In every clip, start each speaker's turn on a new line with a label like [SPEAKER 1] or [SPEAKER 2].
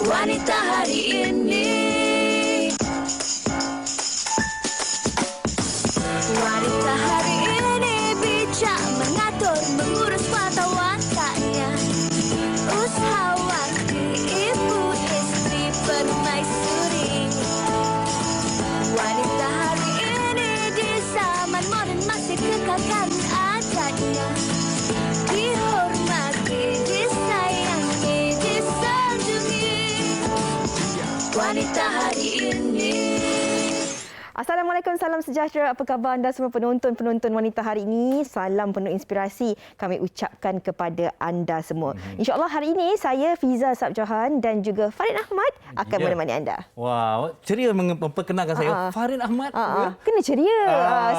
[SPEAKER 1] Wanita hari ini. Wanita hari ini bijak mengatur, mengurus mata wataknya. Usahawan, ibu, istri, permaisuri. Wanita hari ini di zaman modern masih kekalkan adatnya. Dihormati, disayangi, disanjungi. Wanita hari ini.
[SPEAKER 2] Assalamualaikum, salam sejahtera. Apa khabar anda semua penonton-penonton wanita hari ini? Salam penuh inspirasi kami ucapkan kepada anda semua. InsyaAllah hari ini saya Fiza Sabjohan dan juga Farid Ahmad akan menemani anda.
[SPEAKER 3] Wow, ceria memperkenalkan saya. Farid Ahmad.
[SPEAKER 2] Kena ceria.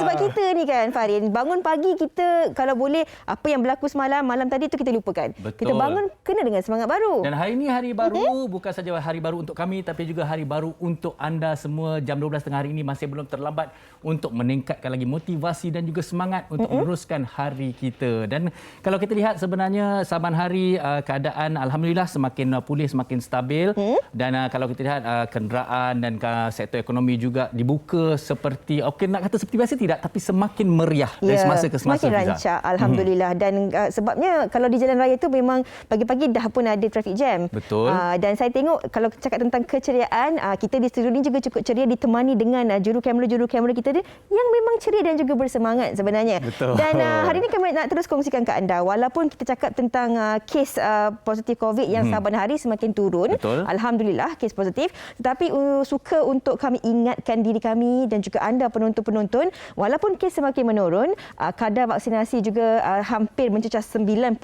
[SPEAKER 2] Sebab kita ni kan Farid, bangun pagi kita kalau boleh apa yang berlaku semalam, malam tadi tu kita lupakan.
[SPEAKER 3] Betul.
[SPEAKER 2] Kita bangun kena dengan semangat baru.
[SPEAKER 3] Dan hari ini hari baru, bukan saja hari baru untuk kami tapi juga hari baru untuk anda semua. Jam 12.30 hari ini masih belum terlambat untuk meningkatkan lagi motivasi dan juga semangat untuk meneruskan hari kita. Dan kalau kita lihat sebenarnya saban hari keadaan alhamdulillah semakin pulih, semakin stabil. Dan kalau kita lihat kenderaan dan sektor ekonomi juga dibuka seperti nak kata seperti biasa tidak, tapi semakin meriah dari semasa ke semasa.
[SPEAKER 2] Semakin rancak alhamdulillah. Dan sebabnya kalau di jalan raya itu memang pagi-pagi dah pun ada traffic jam.
[SPEAKER 3] Betul.
[SPEAKER 2] Dan saya tengok kalau cakap tentang keceriaan, kita di studio ni juga cukup ceria ditemani dengan juru kamera kita yang memang ceria dan juga bersemangat sebenarnya.
[SPEAKER 3] Betul.
[SPEAKER 2] Dan hari ini kami nak terus kongsikan ke anda, walaupun kita cakap tentang kes positif COVID yang saban hari semakin turun.
[SPEAKER 3] Betul.
[SPEAKER 2] Alhamdulillah kes positif, tetapi suka untuk kami ingatkan diri kami dan juga anda penonton-penonton, walaupun kes semakin menurun, kadar vaksinasi juga hampir mencecah 90%.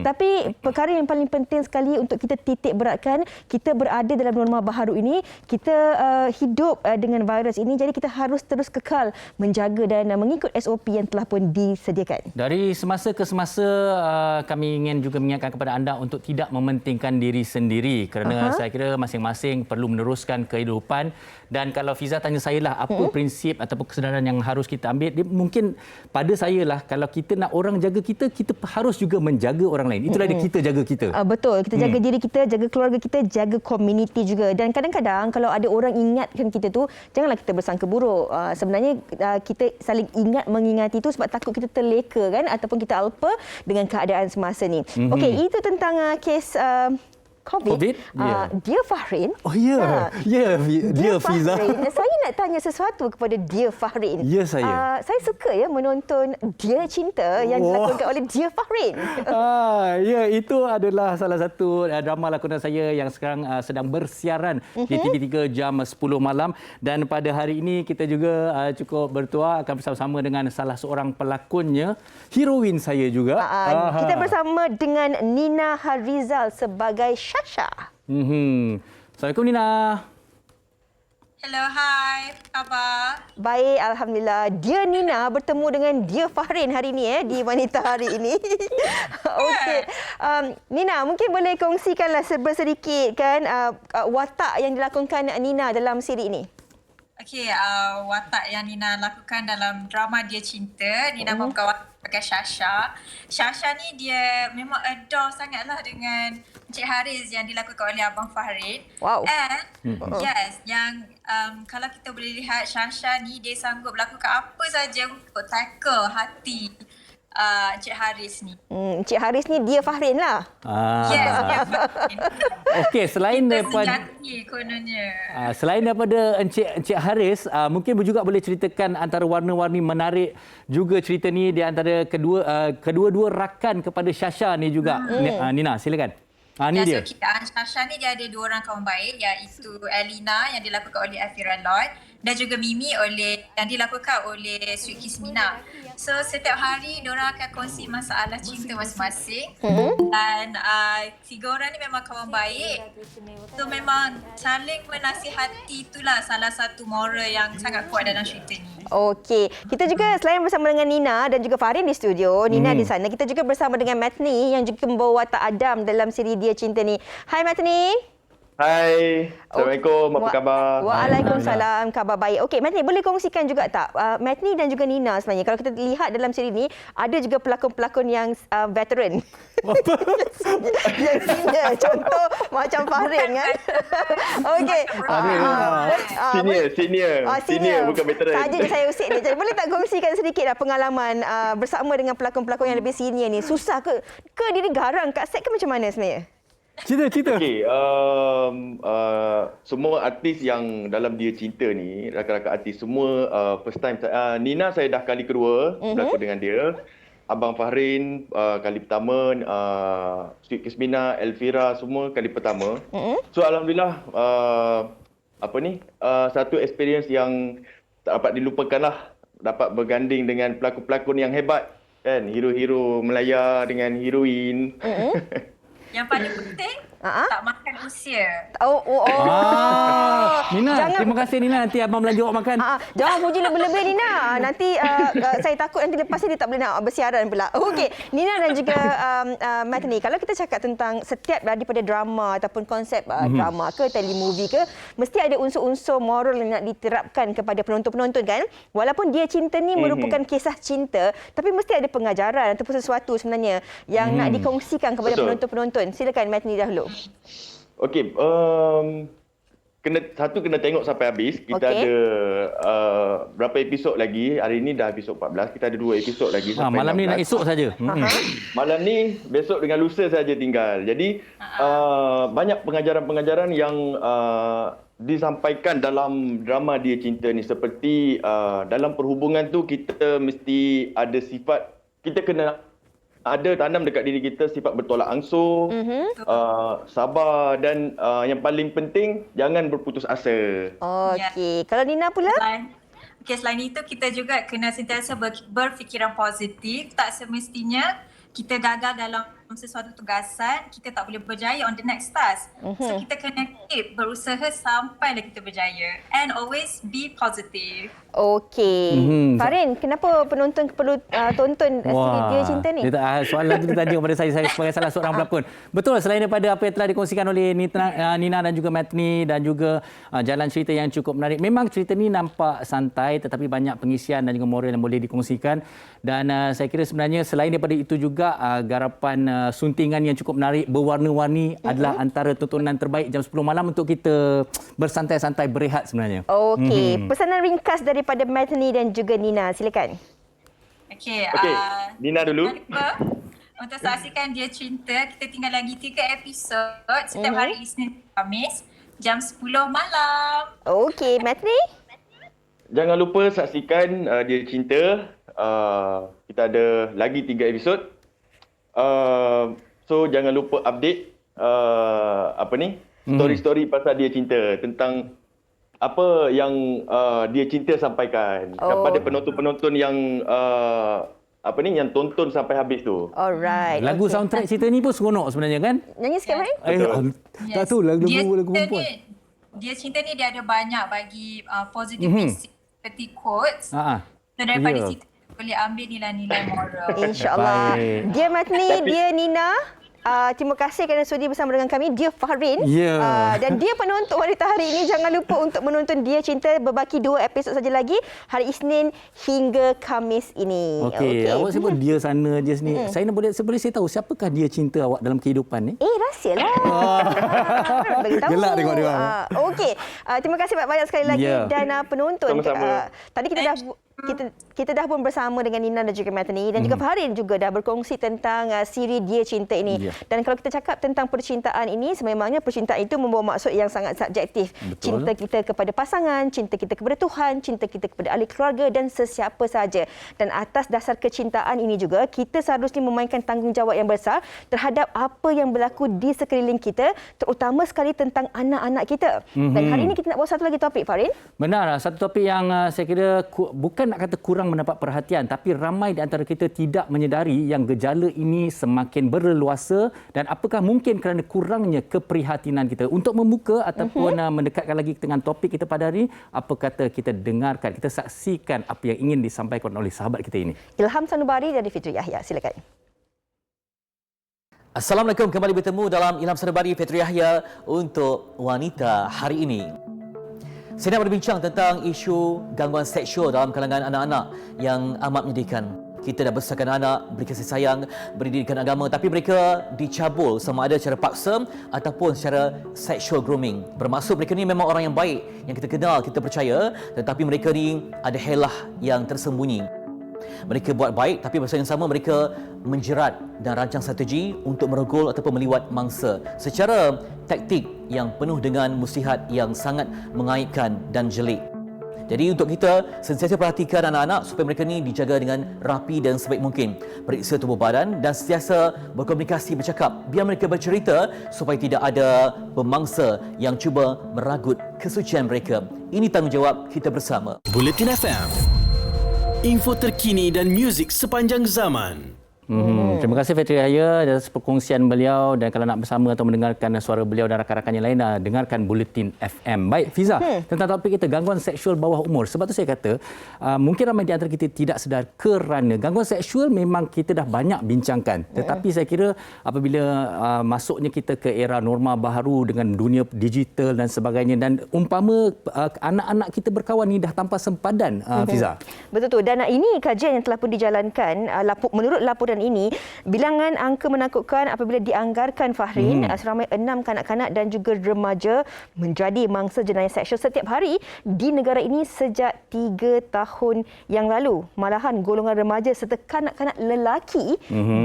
[SPEAKER 2] Tapi perkara yang paling penting sekali untuk kita titik beratkan, kita berada dalam norma baharu ini, kita hidup dengan virus ini, jadi kita harus terus kekal menjaga dan mengikut SOP yang telah pun disediakan.
[SPEAKER 3] Dari semasa ke semasa kami ingin juga mengingatkan kepada anda untuk tidak mementingkan diri sendiri, kerana saya kira masing-masing perlu meneruskan kehidupan. Dan kalau Fiza tanya saya lah apa prinsip ataupun kesedaran yang harus kita ambil, mungkin pada saya lah, kalau kita nak orang jaga kita, kita harus juga menjaga orang lain. Itulah dia kita jaga kita.
[SPEAKER 2] Betul, kita jaga diri kita, jaga keluarga kita, jaga komuniti juga. Dan kadang-kadang kalau ada orang ingatkan kita tu, janganlah kita bersangka buruk. Sebenarnya kita saling mengingati itu sebab takut kita terleka kan, ataupun kita alpa dengan keadaan semasa ni. Okey, itu tentang kes COVID. Dear Fahrin.
[SPEAKER 3] Oh ya, Dear Fiza.
[SPEAKER 2] Saya nak tanya sesuatu kepada Dear Fahrin.
[SPEAKER 3] Ya, saya.
[SPEAKER 2] Saya suka menonton Dear Cinta yang dilakonkan oleh Dear Fahrin.
[SPEAKER 3] Ya, itu adalah salah satu drama lakonan saya yang sekarang sedang bersiaran di TV3 jam 10 malam. Dan pada hari ini kita juga cukup bertuah akan bersama-sama dengan salah seorang pelakonnya, heroin saya juga.
[SPEAKER 2] Kita bersama dengan Nina Harizal sebagai Shasha.
[SPEAKER 3] Assalamualaikum Nina.
[SPEAKER 4] Hello, hi. Apa khabar?
[SPEAKER 2] Baik, alhamdulillah. Dear Nina bertemu dengan Dear Fahrin hari ini di Wanita hari ini. Okey. Nina, mungkin boleh kongsikanlah sedikit kan watak yang dilakonkan Nina dalam siri ini.
[SPEAKER 4] Okey, watak yang Nina lakukan dalam drama Dia Cinta, Nina membuka watak sebagai Shasha. Shasha ni dia memang adore sangatlah dengan Encik Haris yang dilakukan oleh Abang Farid.
[SPEAKER 2] Wow.
[SPEAKER 4] And yes, yang kalau kita boleh lihat Shasha ni dia sanggup melakukan apa saja untuk tackle hati Encik Haris ni.
[SPEAKER 2] Encik Haris ni Dear Fahrin lah.
[SPEAKER 4] Yes, Dia Farid.
[SPEAKER 3] Okey, selain daripada
[SPEAKER 4] kononnya.
[SPEAKER 3] Selain daripada Encik Haris, mungkin juga boleh ceritakan antara warna-warni menarik juga cerita ni di antara kedua-dua rakan kepada Shasha ni juga. Nina, silakan. Ni dia.
[SPEAKER 4] So, Shasha ni dia ada dua orang kawan baik, iaitu Elina yang dilakukan oleh Afira Lloyd dan juga Mimi yang dilakukan oleh Sweet Kismina. So setiap hari diorang akan kongsi masalah cinta masing-masing. Dan tiga orang ni memang kawan baik. So memang saling menasihati, itulah salah satu moral yang sangat kuat dalam cerita ni.
[SPEAKER 2] Okey, kita juga selain bersama dengan Nina dan juga Farin di studio, Nina di sana, kita juga bersama dengan Matni yang juga membawa watak Adam dalam siri Dia Cinta ni. Hai Matni.
[SPEAKER 5] Hai, Assalamualaikum, apa khabar?
[SPEAKER 2] Waalaikumsalam, khabar baik. Okey, Matni boleh kongsikan juga tak? Matni dan juga Nina sebenarnya. Kalau kita lihat dalam siri ni, ada juga pelakon-pelakon yang veteran. yang senior. Contoh macam Fahrin kan? Okey.
[SPEAKER 5] Senior, bukan veteran.
[SPEAKER 2] Saja je saya usik ni. Jadi boleh tak kongsikan sedikit lah pengalaman bersama dengan pelakon-pelakon yang lebih senior ni? Susah ke? Ke diri garang kat set ke macam mana sebenarnya?
[SPEAKER 3] Cerita.
[SPEAKER 5] Okey, semua artis yang dalam Dia Cinta ni, rakan-rakan artis semua first time. Nina saya dah kali kedua berlakon dengan dia. Abang Fahrin kali pertama, Sweet Kismina, Elvira semua kali pertama. So alhamdulillah satu experience yang tak dapat dilupakan lah. Dapat berganding dengan pelakon-pelakon yang hebat kan, hero-hero Melaya dengan heroin.
[SPEAKER 4] Yang paling penting, tak makan usia.
[SPEAKER 3] Nina, terima kasih Nina. Nanti abang belanja awak makan.
[SPEAKER 2] Jangan puji lebih-lebih Nina. Nanti saya takut nanti lepas ni dia tak boleh nak bersiaran pula. Okey, Nina dan juga Matni, kalau kita cakap tentang setiap daripada drama ataupun konsep drama ke telemovie ke, mesti ada unsur-unsur moral yang nak diterapkan kepada penonton-penonton kan. Walaupun Dia Cinta ni merupakan kisah cinta, tapi mesti ada pengajaran ataupun sesuatu sebenarnya yang nak dikongsikan kepada penonton-penonton. Silakan Matni dahulu.
[SPEAKER 5] Okey, kena tengok sampai habis. Kita ada berapa episod lagi? Hari ini dah episod 14. Kita ada 2 episod lagi sampai
[SPEAKER 3] malam
[SPEAKER 5] 16.
[SPEAKER 3] ni nak esok saja.
[SPEAKER 5] Malam ni, besok dengan lusa saja tinggal. Jadi banyak pengajaran-pengajaran yang disampaikan dalam drama Dia Cinta ni, seperti dalam perhubungan tu kita mesti ada sifat, kita kena ada tanam dekat diri kita sifat bertolak ansur, sabar dan yang paling penting jangan berputus asa.
[SPEAKER 2] Okey, kalau Nina pula?
[SPEAKER 4] Selain itu kita juga kena sentiasa berfikiran positif. Tak semestinya kita gagal dalam sesuatu tugasan, kita tak boleh berjaya on the next task. So kita kena keep berusaha sampailah kita berjaya, and always be positive.
[SPEAKER 2] Okey. Fahrin, kenapa penonton perlu tonton siri Dia Cinta ni?
[SPEAKER 3] Soalan tu tadi kepada saya sebagai salah seorang pelakon. Betul, selain daripada apa yang telah dikongsikan oleh Nina dan juga Matni dan juga jalan cerita yang cukup menarik. Memang cerita ni nampak santai tetapi banyak pengisian dan juga moral yang boleh dikongsikan. Dan saya kira sebenarnya selain daripada itu juga garapan suntingan yang cukup menarik, berwarna-warni adalah antara tontonan terbaik jam 10 malam untuk kita bersantai-santai berehat sebenarnya.
[SPEAKER 2] Okey, pesanan ringkas daripada Matni dan juga Nina, silakan.
[SPEAKER 4] Okey,
[SPEAKER 5] Nina dulu.
[SPEAKER 4] Untuk saksikan Dia Cinta, kita tinggal lagi 3 episod setiap hari Isnin Khamis jam 10 malam.
[SPEAKER 2] Okey, Matni?
[SPEAKER 5] Jangan lupa saksikan Dia Cinta. Kita ada lagi 3 episod. So jangan lupa update story-story pasal Dia Cinta, tentang apa yang Dia Cinta sampaikan kepada penonton-penonton yang yang tonton sampai habis tu.
[SPEAKER 2] Alright.
[SPEAKER 3] Lagu soundtrack cerita ni pun seronok sebenarnya kan?
[SPEAKER 2] Nyanyi sikit, Fahrin?
[SPEAKER 3] Tak tahu lagu perempuan.
[SPEAKER 4] Dia Cinta ni dia ada banyak bagi positive message seperti quotes. So daripada situ boleh ambil nilai-nilai moral.
[SPEAKER 2] InsyaAllah. Dia Matni, dia Nina. Terima kasih kerana sudi bersama dengan kami. Dia Fahrin. Dan dia penonton wanita hari ini. Jangan lupa untuk menonton Dia Cinta. Berbaki 2 episod saja lagi. Hari Isnin hingga Khamis ini.
[SPEAKER 3] Okey. Awak sebut dia sana, dia sini. Saya boleh tahu siapakah Dia Cinta awak dalam kehidupan ni?
[SPEAKER 2] Rahsia lah. Beritahu.
[SPEAKER 3] Gelak tengok dia.
[SPEAKER 2] Okey. Terima kasih banyak sekali lagi. Dan penonton.
[SPEAKER 5] Sama-sama.
[SPEAKER 2] Tadi kita dah pun bersama dengan Nina dan juga Matni dan juga Fahrin juga dah berkongsi tentang siri Dia Cinta ini. Dan kalau kita cakap tentang percintaan ini, sememangnya percintaan itu membawa maksud yang sangat subjektif. Betul. Cinta kita kepada pasangan, cinta kita kepada Tuhan, cinta kita kepada ahli keluarga dan sesiapa saja. Dan atas dasar kecintaan ini juga, kita seharusnya memainkan tanggungjawab yang besar terhadap apa yang berlaku di sekeliling kita, terutama sekali tentang anak-anak kita. Dan hari ini kita nak bawa satu lagi topik, Fahrin.
[SPEAKER 3] Benar, satu topik yang saya kira bukan nak kata kurang mendapat perhatian, tapi ramai di antara kita tidak menyedari yang gejala ini semakin berleluasa dan apakah mungkin kerana kurangnya keprihatinan kita. Untuk membuka ataupun mendekatkan lagi dengan topik kita pada hari ini, apa kata kita dengarkan, kita saksikan apa yang ingin disampaikan oleh sahabat kita ini.
[SPEAKER 2] Ilham Sanubari dari Fitri Yahya, silakan.
[SPEAKER 6] Assalamualaikum, kembali bertemu dalam Ilham Serbari Fitri Yahya untuk Wanita hari ini. Saya nak berbincang tentang isu gangguan seksual dalam kalangan anak-anak yang amat menyedihkan. Kita dah besarkan anak, beri kasih sayang, beri didikan agama, tapi mereka dicabul sama ada secara paksa ataupun secara sexual grooming. Bermaksud mereka ni memang orang yang baik, yang kita kenal, kita percaya, tetapi mereka ni ada helah yang tersembunyi. Mereka buat baik, tapi masa yang sama mereka menjerat dan rancang strategi untuk merogol ataupun meliwat mangsa secara taktik yang penuh dengan muslihat yang sangat mengaibkan dan jelik. Jadi untuk kita sentiasa perhatikan anak-anak supaya mereka ni dijaga dengan rapi dan sebaik mungkin. Periksa tubuh badan dan sentiasa berkomunikasi, bercakap. Biar mereka bercerita supaya tidak ada pemangsa yang cuba meragut kesucian mereka. Ini tanggungjawab kita bersama.
[SPEAKER 7] Bulletin FM, info terkini dan muzik sepanjang zaman.
[SPEAKER 3] Terima kasih Fitri Yahya atas perkongsian beliau, dan kalau nak bersama atau mendengarkan suara beliau dan rakan-rakan yang lain, dengarkan Bulletin FM. Baik Fiza, tentang topik kita gangguan seksual bawah umur. Sebab tu saya kata mungkin ramai di antara kita tidak sedar kerana gangguan seksual memang kita dah banyak bincangkan. Tetapi saya kira apabila masuknya kita ke era norma baharu dengan dunia digital dan sebagainya, dan umpama anak-anak kita berkawan ni dah tanpa sempadan, Fiza.
[SPEAKER 2] Betul tu. Dan ini kajian yang telah pun dijalankan. Menurut laporan ini, bilangan angka menakutkan apabila dianggarkan Fahrin, seramai 6 kanak-kanak dan juga remaja menjadi mangsa jenayah seksual setiap hari di negara ini sejak 3 tahun yang lalu. Malahan golongan remaja serta kanak-kanak lelaki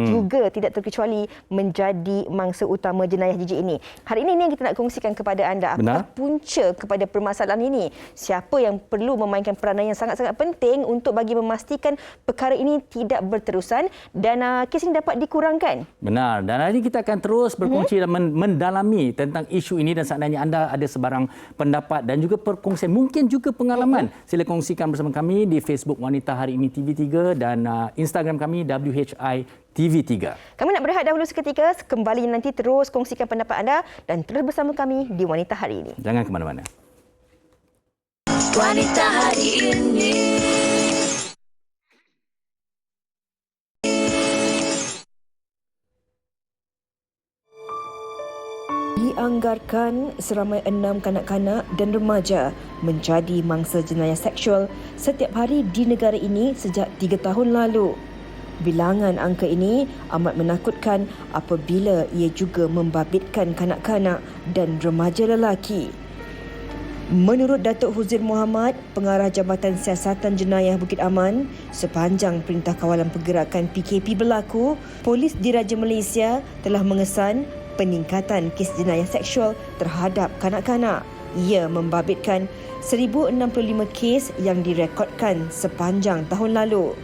[SPEAKER 2] juga tidak terkecuali menjadi mangsa utama jenayah jijik ini. Hari ini yang kita nak kongsikan kepada anda. Apakah punca kepada permasalahan ini? Siapa yang perlu memainkan peranan yang sangat-sangat penting untuk bagi memastikan perkara ini tidak berterusan dan kes ini dapat dikurangkan.
[SPEAKER 3] Benar. Dan hari ini kita akan terus berkongsi dan mendalami tentang isu ini, dan seandainya anda ada sebarang pendapat dan juga perkongsian, mungkin juga pengalaman, sila kongsikan bersama kami di Facebook Wanita Hari Ini TV3 dan Instagram kami WHI TV3. Kami
[SPEAKER 2] nak berehat dahulu seketika, kembali nanti terus kongsikan pendapat anda dan terus bersama kami di Wanita Hari Ini.
[SPEAKER 3] Jangan ke mana-mana.
[SPEAKER 1] Wanita Hari Ini. Dianggarkan seramai 6 kanak-kanak dan remaja menjadi mangsa jenayah seksual setiap hari di negara ini sejak 3 tahun lalu. Bilangan angka ini amat menakutkan apabila ia juga membabitkan kanak-kanak dan remaja lelaki. Menurut Datuk Huzir Muhammad, Pengarah Jabatan Siasatan Jenayah Bukit Aman, sepanjang Perintah Kawalan Pergerakan PKP berlaku, Polis Diraja Malaysia telah mengesan peningkatan kes jenayah seksual terhadap kanak-kanak. Ia membabitkan 1065 kes yang direkodkan sepanjang tahun lalu.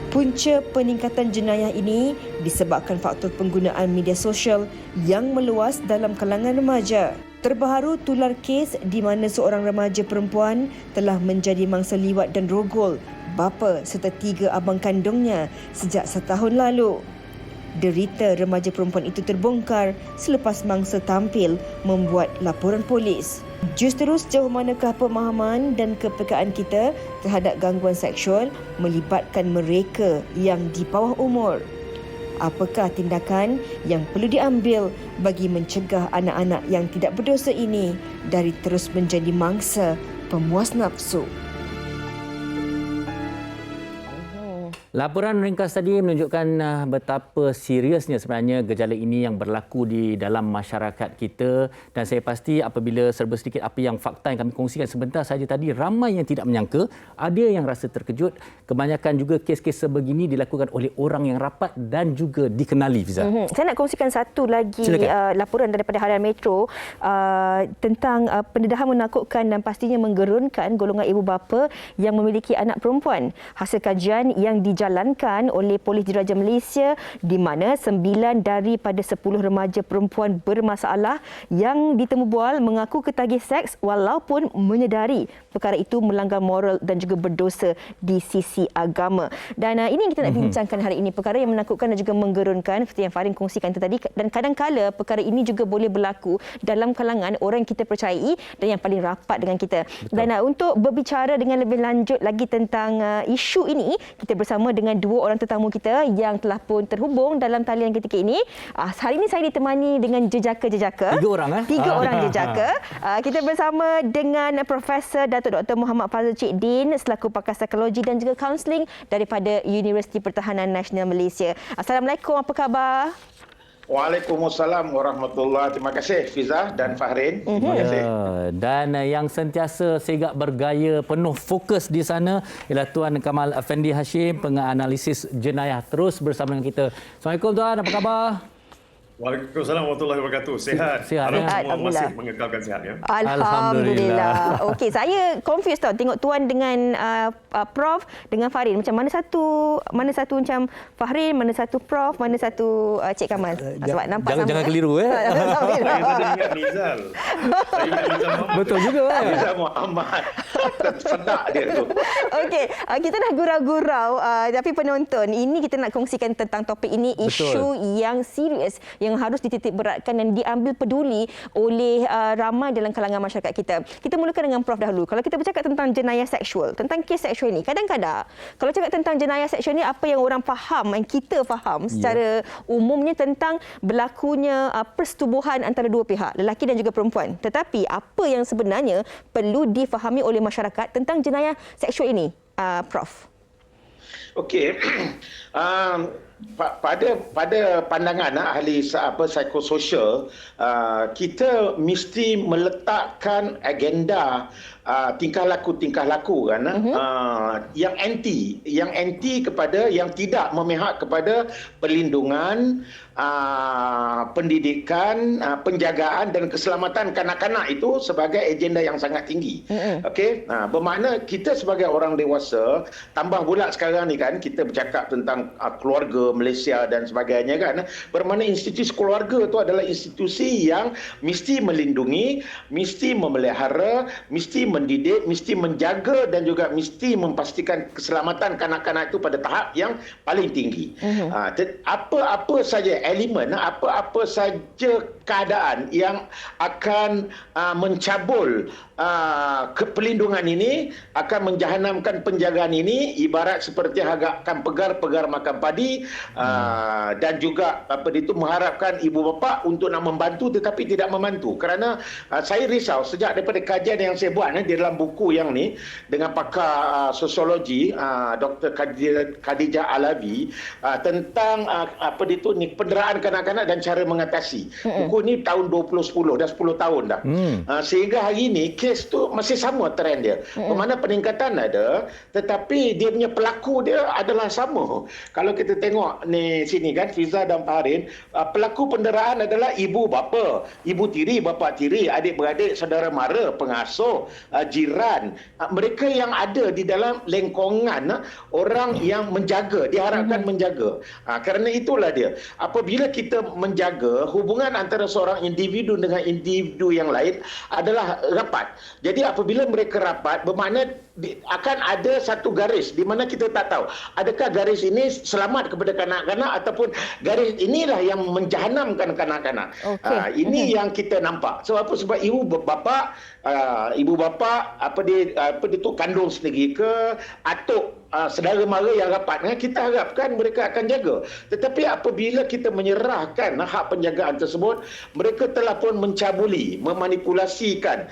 [SPEAKER 1] Punca peningkatan jenayah ini disebabkan faktor penggunaan media sosial yang meluas dalam kalangan remaja. Terbaru tular kes di mana seorang remaja perempuan telah menjadi mangsa liwat dan rogol bapa serta 3 abang kandungnya sejak setahun lalu. Derita remaja perempuan itu terbongkar selepas mangsa tampil membuat laporan polis. Justru sejauh manakah pemahaman dan kepekaan kita terhadap gangguan seksual melibatkan mereka yang di bawah umur? Apakah tindakan yang perlu diambil bagi mencegah anak-anak yang tidak berdosa ini dari terus menjadi mangsa pemuas nafsu?
[SPEAKER 3] Laporan ringkas tadi menunjukkan betapa seriusnya sebenarnya gejala ini yang berlaku di dalam masyarakat kita, dan saya pasti apabila serba sedikit apa yang fakta yang kami kongsikan sebentar saja tadi, ramai yang tidak menyangka, ada yang rasa terkejut. Kebanyakan juga kes-kes sebegini dilakukan oleh orang yang rapat dan juga dikenali, Fiza.
[SPEAKER 2] Saya nak kongsikan satu lagi laporan daripada Harian Metro tentang pendedahan menakutkan dan pastinya menggerunkan golongan ibu bapa yang memiliki anak perempuan. Hasil kajian yang dijalankan oleh Polis Diraja Malaysia di mana 9 daripada 10 remaja perempuan bermasalah yang ditemu bual mengaku ketagih seks walaupun menyedari perkara itu melanggar moral dan juga berdosa di sisi agama. Dan ini yang kita nak bincangkan hari ini, perkara yang menakutkan dan juga menggerunkan seperti yang Farin kongsikan itu tadi, dan kadang-kala perkara ini juga boleh berlaku dalam kalangan orang yang kita percayai dan yang paling rapat dengan kita. Betul. Dan untuk berbicara dengan lebih lanjut lagi tentang isu ini, kita bersama bersama dengan dua orang tetamu kita yang telah pun terhubung dalam talian ketika ini. Hari ini saya ditemani dengan jejaka-jejaka.
[SPEAKER 3] 3 orang
[SPEAKER 2] 3 orang jejaka. Kita bersama dengan Profesor Datuk Dr. Muhammad Fazil Cik Din selaku pakar psikologi dan juga kaunseling daripada Universiti Pertahanan Nasional Malaysia. Assalamualaikum, apa khabar?
[SPEAKER 8] Waalaikumsalam warahmatullahi. Terima kasih Fiza dan Fahrin. Terima kasih.
[SPEAKER 3] Dan yang sentiasa segak bergaya penuh fokus di sana ialah Tuan Kamal Effendi Hashim, penganalisis jenayah, terus bersama dengan kita. Assalamualaikum Tuan, apa khabar?
[SPEAKER 9] Waalaikumsalam warahmatullahi wabarakatuh. Sihat.
[SPEAKER 3] Sihat,
[SPEAKER 9] Harap
[SPEAKER 3] ya?
[SPEAKER 9] semua masih mengekalkan sihat, ya.
[SPEAKER 2] Alhamdulillah. Okey, saya confused tau tengok Tuan dengan Prof dengan Fahrin. Macam mana satu macam Fahrin, mana satu Prof, mana satu Cik Kamal. Sebab nampak
[SPEAKER 3] Jangan keliru
[SPEAKER 9] Saya ingat Nizal. Saya ingat Nizal Muhammad.
[SPEAKER 3] Betul juga.
[SPEAKER 8] Nizam Muhammad. Sedak dia tu.
[SPEAKER 2] Okey, kita dah gurau-gurau tapi penonton, ini kita nak kongsikan tentang topik ini, isu yang serius yang harus dititik beratkan dan diambil peduli oleh ramai dalam kalangan masyarakat kita. Kita mulakan dengan Prof dahulu. Kalau kita bercakap tentang jenayah seksual, tentang kes seksual ini, kadang-kadang kalau cakap tentang jenayah seksual ini, apa yang orang faham, yang kita faham secara umumnya tentang berlakunya persetubuhan antara dua pihak, lelaki dan juga perempuan. Tetapi apa yang sebenarnya perlu difahami oleh masyarakat tentang jenayah seksual ini, Prof?
[SPEAKER 8] Okey. Pada pandangan ahli psikososial, kita mesti meletakkan agenda tingkah laku kan, yang anti kepada yang tidak memihak kepada perlindungan, pendidikan, penjagaan dan keselamatan kanak-kanak itu sebagai agenda yang sangat tinggi. Okey, bermakna kita sebagai orang dewasa, tambah pula sekarang ni kan kita bercakap tentang keluarga Malaysia dan sebagainya kan, bermakna institusi keluarga itu adalah institusi yang mesti melindungi, mesti memelihara, mesti mendidik, mesti menjaga dan juga mesti memastikan keselamatan kanak-kanak itu pada tahap yang paling tinggi. Apa saja elemen, apa saja keadaan yang akan mencabul perlindungan ini, akan menjahanamkan penjagaan ini, ibarat seperti hagakkan pegar makan padi, dan juga mengharapkan ibu bapa untuk nak membantu tetapi tidak membantu. Kerana saya risau sejak daripada kajian yang saya buat di dalam buku yang ni dengan pakar sosiologi Dr. Khadijah Alawi tentang penderaan kanak-kanak dan cara mengatasi. Buku ni tahun 2010, dah 10 tahun dah. Sehingga hari ini kes tu masih sama trend dia. Bermakna peningkatan ada tetapi dia punya pelaku dia adalah sama. Kalau kita tengok ni sini kan Fiza dan Fahrin, pelaku penderaan adalah ibu bapa, ibu tiri, bapa tiri, adik-beradik, saudara mara, pengasuh, jiran. Mereka yang ada di dalam lingkungan orang yang menjaga, diharapkan menjaga. Kerana itulah dia. Apabila kita menjaga hubungan antara seorang individu dengan individu yang lain adalah rapat. Jadi apabila mereka rapat, bermakna akan ada satu garis di mana kita tak tahu adakah garis ini selamat kepada kanak-kanak ataupun garis inilah yang menjahanamkan kanak-kanak. Ini yang kita nampak. Sebab apa? Sebab ibu bapa dia tu kandung sendiri ke atuk saudara mara yang rapat, kita harapkan mereka akan jaga. Tetapi apabila kita menyerahkan hak penjagaan tersebut, mereka telah pun mencabuli, memanipulasikan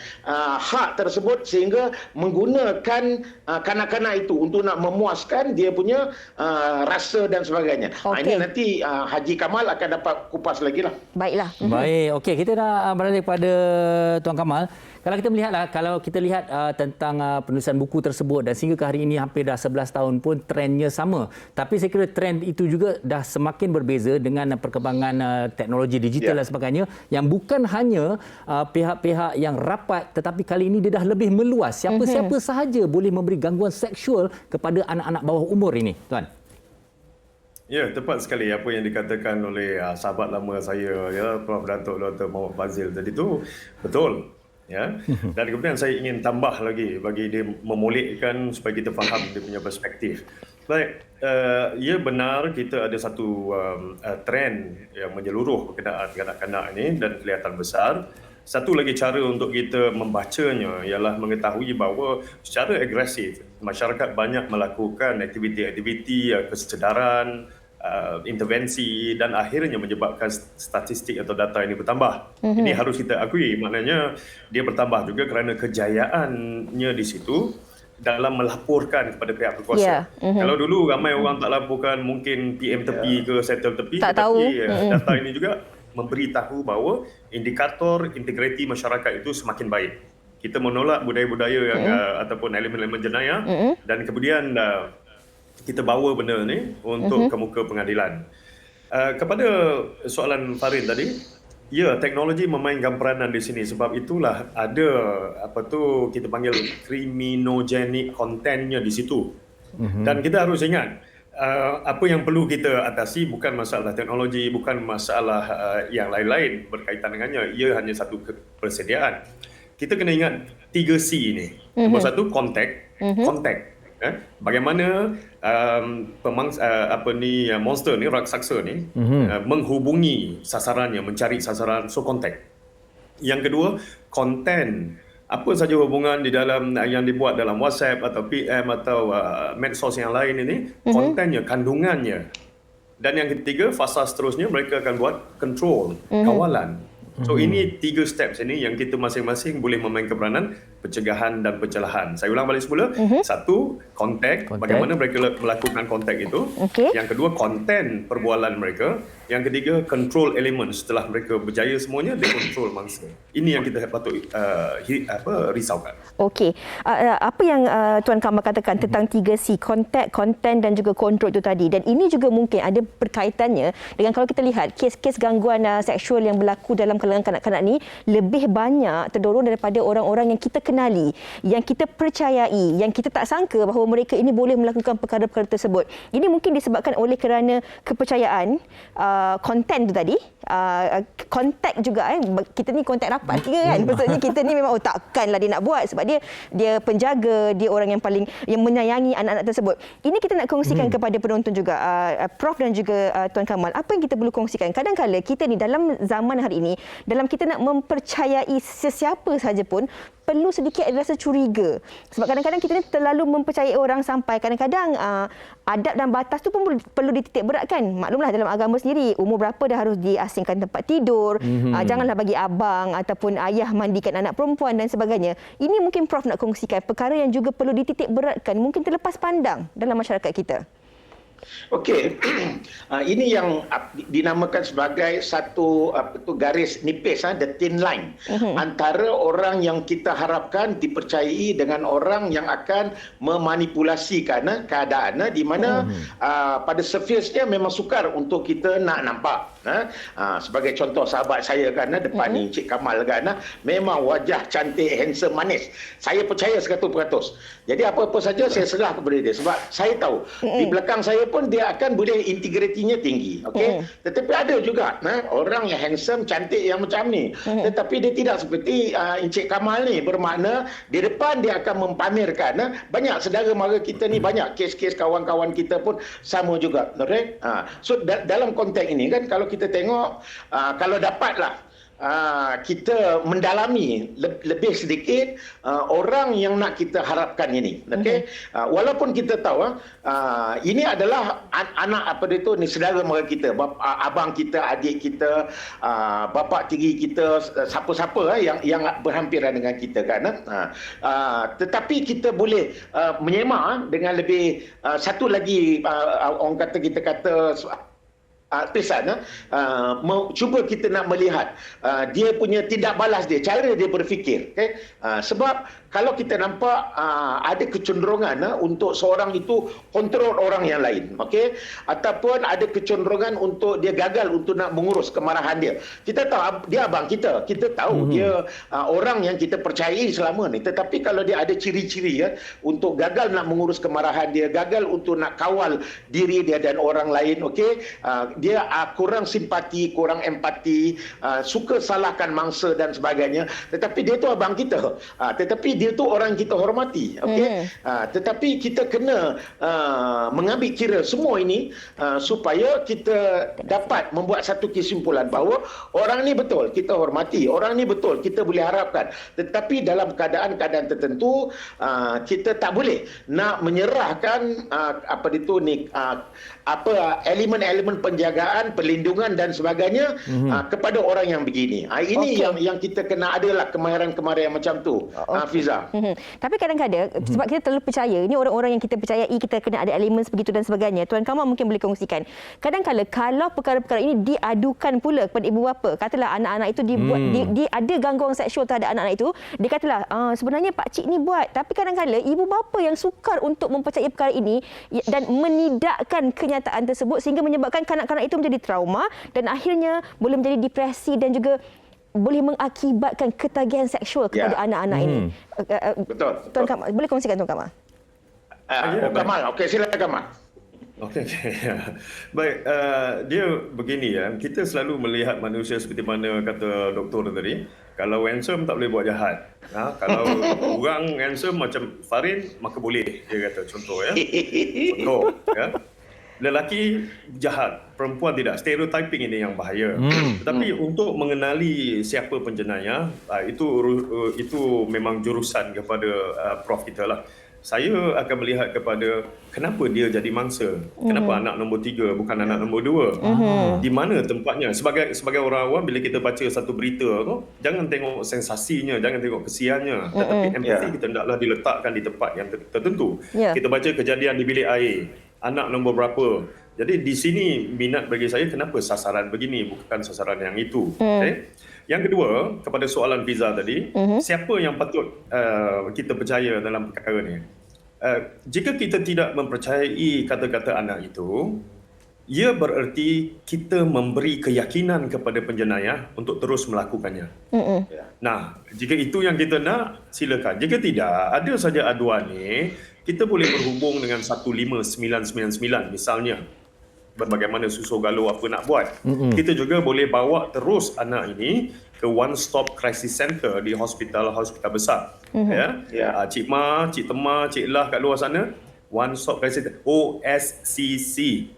[SPEAKER 8] hak tersebut sehingga menggunakan kanak-kanak itu untuk nak memuaskan dia punya rasa dan sebagainya. Ini nanti Haji Kamal akan dapat kupas lagi lah.
[SPEAKER 2] Baiklah.
[SPEAKER 3] Baik, okey, kita dah beralih kepada Tuan Kamal. Kalau kita lihat tentang penulisan buku tersebut dan sehingga ke hari ini hampir dah 11 tahun pun trendnya sama. Tapi saya kira trend itu juga dah semakin berbeza dengan perkembangan teknologi digital dan sebagainya, yang bukan hanya pihak-pihak yang rapat tetapi kali ini dia dah lebih meluas. Siapa-siapa sahaja boleh memberi gangguan seksual kepada anak-anak bawah umur ini, Tuan.
[SPEAKER 9] Ya, tepat sekali apa yang dikatakan oleh sahabat lama saya, ya, Prof. Datuk Dr. Muhammad Fazil tadi tu betul. Ya. Dan kemudian saya ingin tambah lagi bagi dia memulihkan supaya kita faham dia punya perspektif. Baik, ya benar kita ada satu trend yang menyeluruh berkenaan kanak-kanak ini dan kelihatan besar. Satu lagi cara untuk kita membacanya ialah mengetahui bahawa secara agresif masyarakat banyak melakukan aktiviti-aktiviti kesedaran, intervensi dan akhirnya menyebabkan statistik atau data ini bertambah. Ini harus kita akui, maknanya dia bertambah juga kerana kejayaannya di situ dalam melaporkan kepada pihak berkuasa. Kalau dulu ramai orang tak laporkan, mungkin PM tepi ke settle tepi,
[SPEAKER 2] tak tahu.
[SPEAKER 9] Data ini juga memberitahu bahawa indikator integriti masyarakat itu semakin baik. Kita menolak budaya-budaya yang ataupun elemen-elemen jenayah dan kemudian kita bawa benda ni untuk ke muka pengadilan. Kepada soalan Farin tadi, ya, teknologi memainkan peranan di sini, sebab itulah ada kita panggil criminogenic contentnya di situ. Dan kita harus ingat apa yang perlu kita atasi bukan masalah teknologi, bukan masalah yang lain-lain berkaitan dengannya. Ia hanya satu persediaan. Kita kena ingat 3C ini. Nombor satu, contact. Bagaimana monster ni, raksasa ni menghubungi sasarannya, mencari sasaran, so contact. Yang kedua, content. Apa saja hubungan di dalam yang dibuat dalam WhatsApp atau PM atau medsos yang lain ini, kontennya, kandungannya. Dan yang ketiga, fasa seterusnya mereka akan buat control, kawalan. So ini 3 steps ini yang kita masing-masing boleh memainkan peranan pencegahan dan pencelahan. Saya ulang balik semula. Satu, kontak. Bagaimana mereka melakukan kontak itu. Yang kedua, konten perbualan mereka. Yang ketiga, control element. Setelah mereka berjaya semuanya, dia control mangsa. Ini yang kita patut risaukan.
[SPEAKER 2] Okey. Apa yang Tuan Kamal katakan tentang 3C, kontak, konten dan juga kontrol itu tadi. Dan ini juga mungkin ada berkaitannya dengan kalau kita lihat kes-kes gangguan seksual yang berlaku dalam kalangan kanak-kanak ni lebih banyak terdorong daripada orang-orang yang kita kenali, yang kita percayai, yang kita tak sangka bahawa mereka ini boleh melakukan perkara-perkara tersebut. Ini mungkin disebabkan oleh kerana kepercayaan, konten tu tadi, kontak juga. Kita ni kontak rapat kan. Maksudnya kita ni memang takkanlah dia nak buat sebab dia penjaga, dia orang yang paling yang menyayangi anak-anak tersebut. Ini kita nak kongsikan kepada penonton juga, Prof dan juga Tuan Kamal. Apa yang kita perlu kongsikan? Kadang-kadang kita ni dalam zaman hari ini, dalam kita nak mempercayai sesiapa sahaja pun, perlu sedikit ada rasa curiga. Sebab kadang-kadang kita ni terlalu mempercayai orang sampai kadang-kadang adab dan batas tu pun perlu dititik beratkan. Maklumlah dalam agama sendiri, umur berapa dah harus diasingkan tempat tidur, janganlah bagi abang ataupun ayah mandikan anak perempuan dan sebagainya. Ini mungkin Prof nak kongsikan perkara yang juga perlu dititik beratkan, mungkin terlepas pandang dalam masyarakat kita.
[SPEAKER 8] Okey, ini yang dinamakan sebagai satu garis nipis, the thin line antara orang yang kita harapkan dipercayai dengan orang yang akan memanipulasikan keadaan di mana pada surface-nya memang sukar untuk kita nak nampak. Sebagai contoh, sahabat saya kan depan ni, Cik Kamal kan, memang wajah cantik, handsome, manis. Saya percaya 100%. Jadi apa-apa saja saya serah kepada dia sebab saya tahu di belakang saya pun dia akan boleh integritinya tinggi. Okey. Tetapi ada juga orang yang handsome, cantik yang macam ni. Tetapi dia tidak seperti Encik Kamal ni, bermakna di depan dia akan mempamerkan. Banyak saudara mara kita ni, banyak kes-kes kawan-kawan kita pun sama juga. Okay? So dalam konteks ini kan, kalau kita tengok, kalau dapatlah kita mendalami lebih sedikit orang yang nak kita harapkan ini. Okey, walaupun kita tahu ini adalah anak ni saudara mara kita, abang kita, adik kita, bapa tiri kita, siapa-siapa yang berhampiran dengan kita kan. Tetapi kita boleh menyemak dengan lebih satu lagi, orang kata, kita kata pesan, cuba kita nak melihat dia punya tindak balas dia, cara dia berfikir. Okay? Sebab kalau kita nampak ada kecenderungan untuk seorang itu kontrol orang yang lain, okay? Ataupun ada kecenderungan untuk dia gagal untuk nak mengurus kemarahan dia. Kita tahu dia abang kita, kita tahu dia orang yang kita percayai selama ni. Tetapi kalau dia ada ciri-ciri untuk gagal nak mengurus kemarahan dia, gagal untuk nak kawal diri dia dan orang lain, okay? dia kurang simpati, kurang empati, suka salahkan mangsa dan sebagainya. Tetapi dia tu abang kita. Tetapi dia tu orang kita hormati. Okey. Tetapi kita kena mengambil kira semua ini supaya kita dapat membuat satu kesimpulan bahawa orang ni betul kita hormati, orang ni betul kita boleh harapkan. Tetapi dalam keadaan-keadaan tertentu kita tak boleh nak menyerahkan elemen-elemen penjagaan, perlindungan dan sebagainya kepada orang yang begini. Ini yang kita kena adalah kemahiran-kemahiran macam tu, Fiza.
[SPEAKER 2] Tapi kadang-kadang sebab kita terlalu percaya, ini orang-orang yang kita percayai, kita kena ada elemen sebegitu dan sebagainya. Tuan Kamal mungkin boleh kongsikan. Kadang-kadang kalau perkara-perkara ini diadukan pula kepada ibu bapa, katalah anak-anak itu dibuat dia ada gangguan seksual terhadap anak-anak itu, dia katalah sebenarnya pak cik ni buat. Tapi kadang-kadang ibu bapa yang sukar untuk mempercayai perkara ini dan menidakkan kenyataan tersebut sehingga menyebabkan kanak-kanak itu menjadi trauma dan akhirnya boleh menjadi depresi dan juga boleh mengakibatkan ketagihan seksual kepada anak-anak ini.
[SPEAKER 8] Betul.
[SPEAKER 2] Tuan Kamal, boleh kongsikan Tuan Kamal?
[SPEAKER 8] Kamal, okey silakan Kamal.
[SPEAKER 9] Okey. Baik, dia begini ya. Kita selalu melihat manusia seperti mana kata doktor tadi. Kalau handsome tak boleh buat jahat. Kalau orang handsome macam Farin, maka boleh. Dia kata contoh ya. Contoh ya. Lelaki jahat, perempuan tidak. Stereotyping ini yang bahaya. Tetapi untuk mengenali siapa penjenayah, itu memang jurusan kepada Prof kita lah. Saya akan melihat kepada kenapa dia jadi mangsa. Kenapa anak nombor 3 bukan anak nombor 2. Di mana tempatnya. Sebagai orang awam, bila kita baca satu berita tu, jangan tengok sensasinya, jangan tengok kesiannya. Tetapi empati kita hendaklah diletakkan di tempat yang tertentu. Kita baca kejadian di bilik air. Anak nombor berapa. Jadi di sini minat bagi saya kenapa sasaran begini bukan sasaran yang itu. Okay? Yang kedua, kepada soalan Fiza tadi, siapa yang patut kita percaya dalam perkara ni? Jika kita tidak mempercayai kata-kata anak itu, ia bererti kita memberi keyakinan kepada penjenayah untuk terus melakukannya. Nah, jika itu yang kita nak, silakan. Jika tidak, ada saja aduan ni, kita boleh berhubung dengan 15999 misalnya. Bagaimana susu galuh apa nak buat. Kita juga boleh bawa terus anak ini ke One Stop Crisis Center di hospital-hospital besar. Cik Ma, Cik Tema, Cik Lah kat luar sana, One Stop Crisis Center, OSCC.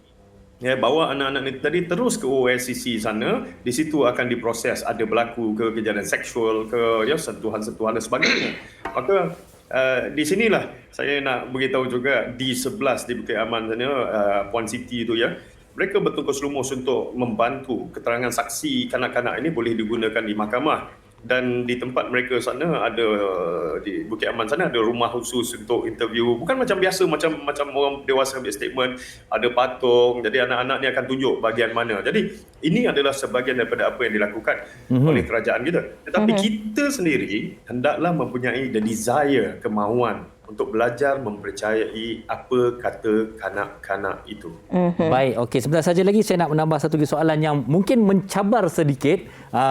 [SPEAKER 9] Bawa anak-anak ni tadi terus ke OSCC sana, di situ akan diproses ada berlaku ke kejadian seksual ke sentuhan-sentuhan dan sebagainya. Maka di sinilah saya nak beritahu juga di 11 di Bukit Aman sana, Puan Siti tu ya. Mereka bertungkus lumus untuk membantu keterangan saksi kanak-kanak ini boleh digunakan di mahkamah. Dan di tempat mereka sana ada, di Bukit Aman sana ada rumah khusus untuk interview. Bukan macam biasa, macam orang dewasa ambil statement, ada patung. Jadi anak-anak ni akan tunjuk bahagian mana. Jadi ini adalah sebahagian daripada apa yang dilakukan oleh kerajaan kita. Tetapi kita sendiri hendaklah mempunyai the desire, kemahuan untuk belajar mempercayai apa kata kanak-kanak itu.
[SPEAKER 3] Baik, okey. Sebentar saja lagi saya nak menambah satu lagi soalan yang mungkin mencabar sedikit.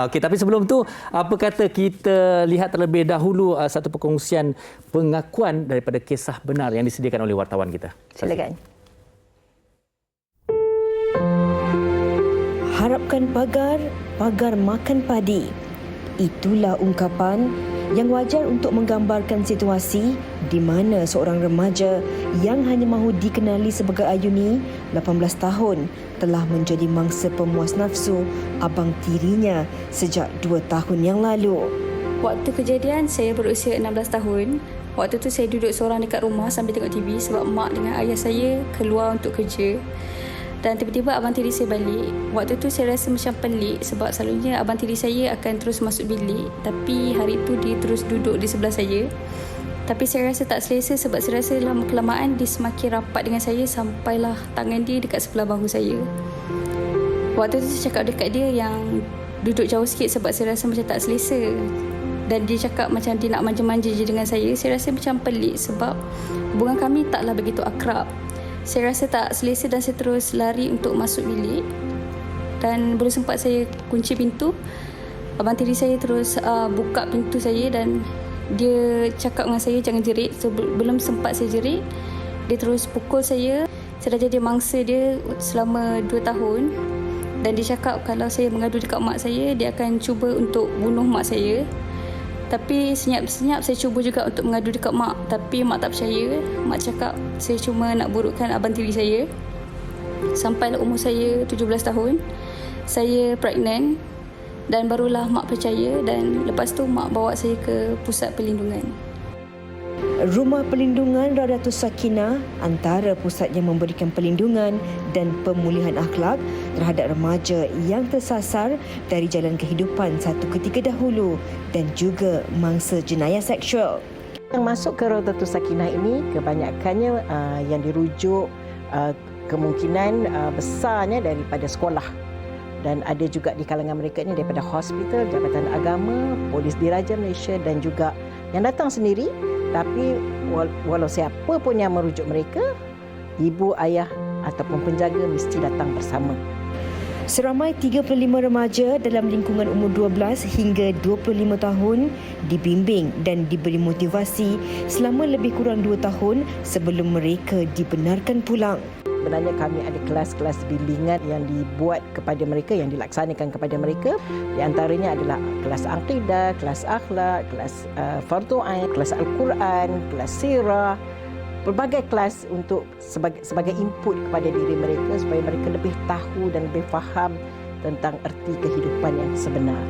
[SPEAKER 3] Okey, tapi sebelum tu, apa kata kita lihat terlebih dahulu satu perkongsian pengakuan daripada kisah benar yang disediakan oleh wartawan kita.
[SPEAKER 2] Silakan.
[SPEAKER 1] Harapkan pagar, pagar makan padi. Itulah ungkapan yang wajar untuk menggambarkan situasi di mana seorang remaja yang hanya mahu dikenali sebagai Ayuni, 18 tahun, telah menjadi mangsa pemuas nafsu abang tirinya sejak 2 tahun yang lalu.
[SPEAKER 10] Waktu kejadian, saya berusia 16 tahun. Waktu tu saya duduk seorang dekat rumah sambil tengok TV sebab mak dengan ayah saya keluar untuk kerja. Dan tiba-tiba abang tiri saya balik. Waktu tu saya rasa macam pelik sebab selalunya abang tiri saya akan terus masuk bilik. Tapi hari tu dia terus duduk di sebelah saya. Tapi saya rasa tak selesa sebab saya rasa lama kelamaan dia semakin rapat dengan saya sampailah tangan dia dekat sebelah bahu saya. Waktu tu saya cakap dekat dia yang duduk jauh sikit sebab saya rasa macam tak selesa. Dan dia cakap macam dia nak manja-manja je dengan saya. Saya rasa macam pelik sebab hubungan kami taklah begitu akrab. Saya rasa tak selesa dan saya terus lari untuk masuk bilik. Dan belum sempat saya kunci pintu, abang tiri saya terus buka pintu saya dan dia cakap dengan saya jangan jerit. So, belum sempat saya jerit, dia terus pukul saya. Saya dah jadi mangsa dia selama 2 tahun. Dan dia cakap kalau saya mengadu dekat mak saya, dia akan cuba untuk bunuh mak saya. Tapi senyap-senyap saya cuba juga untuk mengadu dekat mak. Tapi mak tak percaya. Mak cakap saya cuma nak burukkan abang tiri saya. Sampailah umur saya 17 tahun. Saya pregnant. Dan barulah mak percaya. Dan lepas tu mak bawa saya ke pusat perlindungan.
[SPEAKER 1] Rumah Perlindungan Raudatul Sakinah antara pusat yang memberikan perlindungan dan pemulihan akhlak terhadap remaja yang tersasar dari jalan kehidupan satu ketika dahulu dan juga mangsa jenayah seksual.
[SPEAKER 11] Yang masuk ke Raudatul Sakinah ini kebanyakannya yang dirujuk kemungkinan besarnya daripada sekolah. Dan ada juga di kalangan mereka ini daripada hospital, Jabatan Agama, Polis Diraja Malaysia dan juga yang datang sendiri. Tapi walau siapa pun yang merujuk mereka, ibu, ayah ataupun penjaga mesti datang bersama.
[SPEAKER 1] Seramai 35 remaja dalam lingkungan umur 12 hingga 25 tahun dibimbing dan diberi motivasi selama lebih kurang 2 tahun sebelum mereka dibenarkan pulang.
[SPEAKER 11] Sebenarnya kami ada kelas-kelas bimbingan yang dibuat kepada mereka, yang dilaksanakan kepada mereka. Di antaranya adalah kelas akidah, kelas akhlak, kelas fardu ain, kelas Al-Quran, kelas sirah. Berbagai kelas untuk sebagai input kepada diri mereka supaya mereka lebih tahu dan lebih faham tentang erti kehidupan yang sebenar.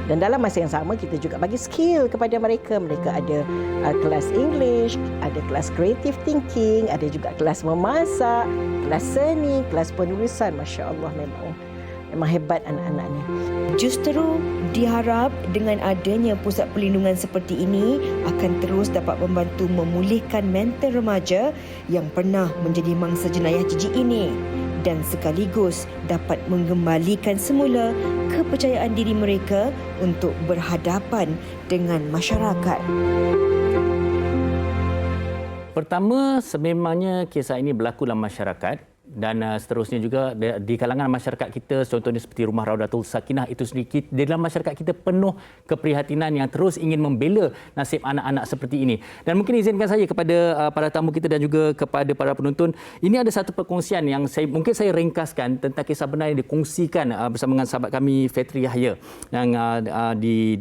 [SPEAKER 11] Dan dalam masa yang sama kita juga bagi skill kepada mereka. Mereka ada kelas English, ada kelas creative thinking, ada juga kelas memasak, kelas seni, kelas penulisan. Masya Allah, memang hebat anak-anak ni.
[SPEAKER 1] Justru diharap dengan adanya pusat perlindungan seperti ini akan terus dapat membantu memulihkan mental remaja yang pernah menjadi mangsa jenayah jijik ini dan sekaligus dapat mengembalikan semula kepercayaan diri mereka untuk berhadapan dengan masyarakat.
[SPEAKER 3] Pertama, sememangnya kisah ini berlaku dalam masyarakat dan seterusnya juga di kalangan masyarakat kita, contohnya seperti Rumah Raudatul Sakinah itu sendiri, di dalam masyarakat kita penuh keprihatinan yang terus ingin membela nasib anak-anak seperti ini. Dan mungkin izinkan saya kepada para tamu kita dan juga kepada para penonton, ini ada satu perkongsian yang mungkin saya ringkaskan tentang kisah benar yang dikongsikan bersama dengan sahabat kami Fetri Yahya yang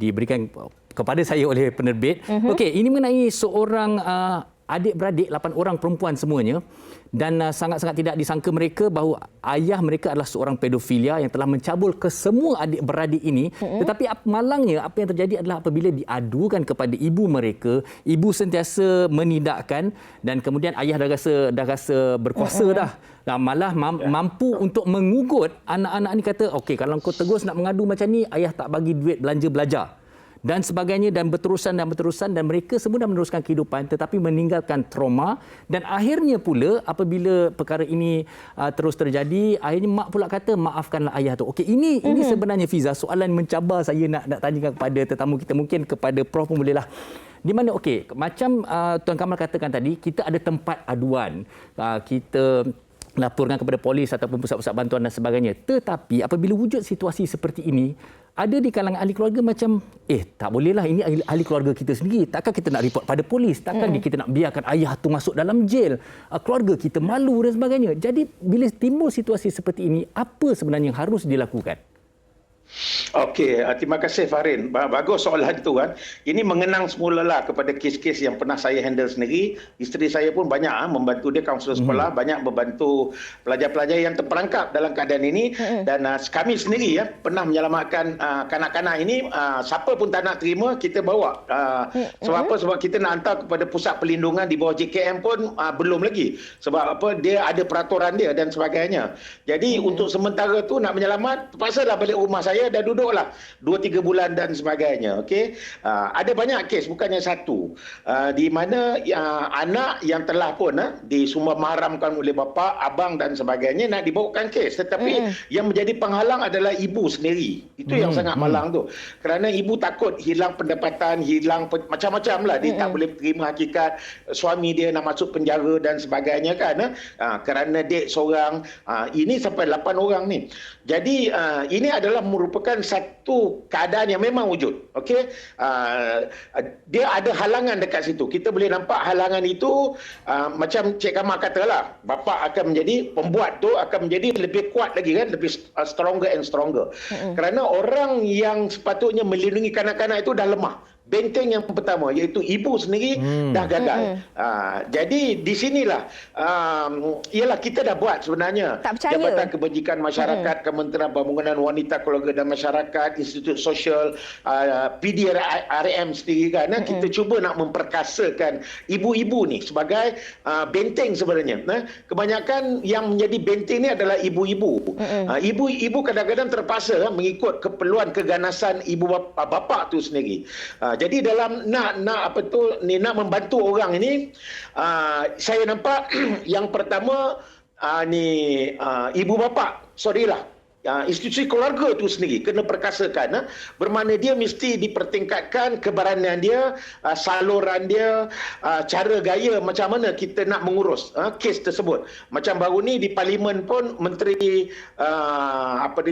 [SPEAKER 3] diberikan kepada saya oleh penerbit. Okey, ini mengenai seorang adik-beradik, 8 orang perempuan semuanya, dan sangat-sangat tidak disangka mereka bahawa ayah mereka adalah seorang pedofilia yang telah mencabul ke semua adik-beradik ini. Tetapi malangnya apa yang terjadi adalah apabila diadukan kepada ibu mereka, ibu sentiasa menidakkan dan kemudian ayah dah rasa berkuasa dah. Dan malah mampu untuk mengugut anak-anak ni, kata okey, kalau kau terus nak mengadu macam ni, ayah tak bagi duit belanja belajar dan sebagainya, dan berterusan dan mereka semua dah meneruskan kehidupan tetapi meninggalkan trauma. Dan akhirnya pula apabila perkara ini terus terjadi, akhirnya mak pula kata maafkanlah ayah tu. Okey, ini sebenarnya Fiza soalan mencabar saya nak tanyakan kepada tetamu kita, mungkin kepada Prof pun bolehlah. Di mana okey, macam Tuan Kamal katakan tadi, kita ada tempat aduan, kita laporkan kepada polis ataupun pusat-pusat bantuan dan sebagainya. Tetapi apabila wujud situasi seperti ini, ada di kalangan ahli keluarga macam, tak bolehlah, ini ahli keluarga kita sendiri. Takkan kita nak report pada polis? Takkan kita nak biarkan ayah tu masuk dalam jail? Keluarga kita malu dan sebagainya. Jadi bila timbul situasi seperti ini, apa sebenarnya yang harus dilakukan?
[SPEAKER 8] Okey, terima kasih Farin. Bagus soalan itu kan. Ini mengenang semulalah kepada kes-kes yang pernah saya handle sendiri. Isteri saya pun banyak membantu dia, kaunselor sekolah, banyak membantu pelajar-pelajar yang terperangkap dalam keadaan ini. Dan kami sendiri pernah menyelamatkan kanak-kanak ini. Siapa pun tak nak terima, kita bawa. Sebab apa? Sebab kita nak hantar kepada pusat perlindungan di bawah JKM pun belum lagi. Sebab apa? Dia ada peraturan dia dan sebagainya. Jadi untuk sementara tu nak menyelamat, terpaksalah balik rumah saya dan duduklah 2-3 bulan dan sebagainya. Okey, ada banyak kes, bukannya satu, di mana anak yang telah pun disumber mahramkan oleh bapa, abang dan sebagainya nak dibawakan kes, tetapi yang menjadi penghalang adalah ibu sendiri. Itu yang sangat malang tu, kerana ibu takut hilang pendapatan, hilang macam-macam lah. Dia tak boleh terima hakikat suami dia nak masuk penjara dan sebagainya kan, kerana dek seorang. Ini sampai 8 orang ni. Jadi ini adalah merupakan satu keadaan yang memang wujud. Okey, dia ada halangan dekat situ. Kita boleh nampak halangan itu macam Cik Kamal katalah, bapa akan menjadi pembuat tu akan menjadi lebih kuat lagi kan, lebih stronger and stronger. Kerana orang yang sepatutnya melindungi kanak-kanak itu dah lemah. Benteng yang pertama iaitu ibu sendiri dah gagal. Jadi di sinilah ialah kita dah buat sebenarnya Jabatan Kebajikan Masyarakat, Kementerian Pembangunan Wanita, Keluarga dan Masyarakat, Institut Sosial, PDRM sendiri kan, kita cuba nak memperkasakan ibu-ibu ni sebagai benteng sebenarnya. Kebanyakan yang menjadi benteng ni adalah ibu-ibu. Ibu-ibu kadang-kadang terpaksa mengikut keperluan keganasan ibu bapa tu sendiri. Jadi dalam nak membantu orang ini, saya nampak yang pertama ibu bapa, institusi keluarga itu sendiri kena perkasakan, bermakna dia mesti dipertingkatkan keberanian dia, saluran dia, cara gaya macam mana kita nak mengurus kes tersebut. Macam baru ni di parlimen pun menteri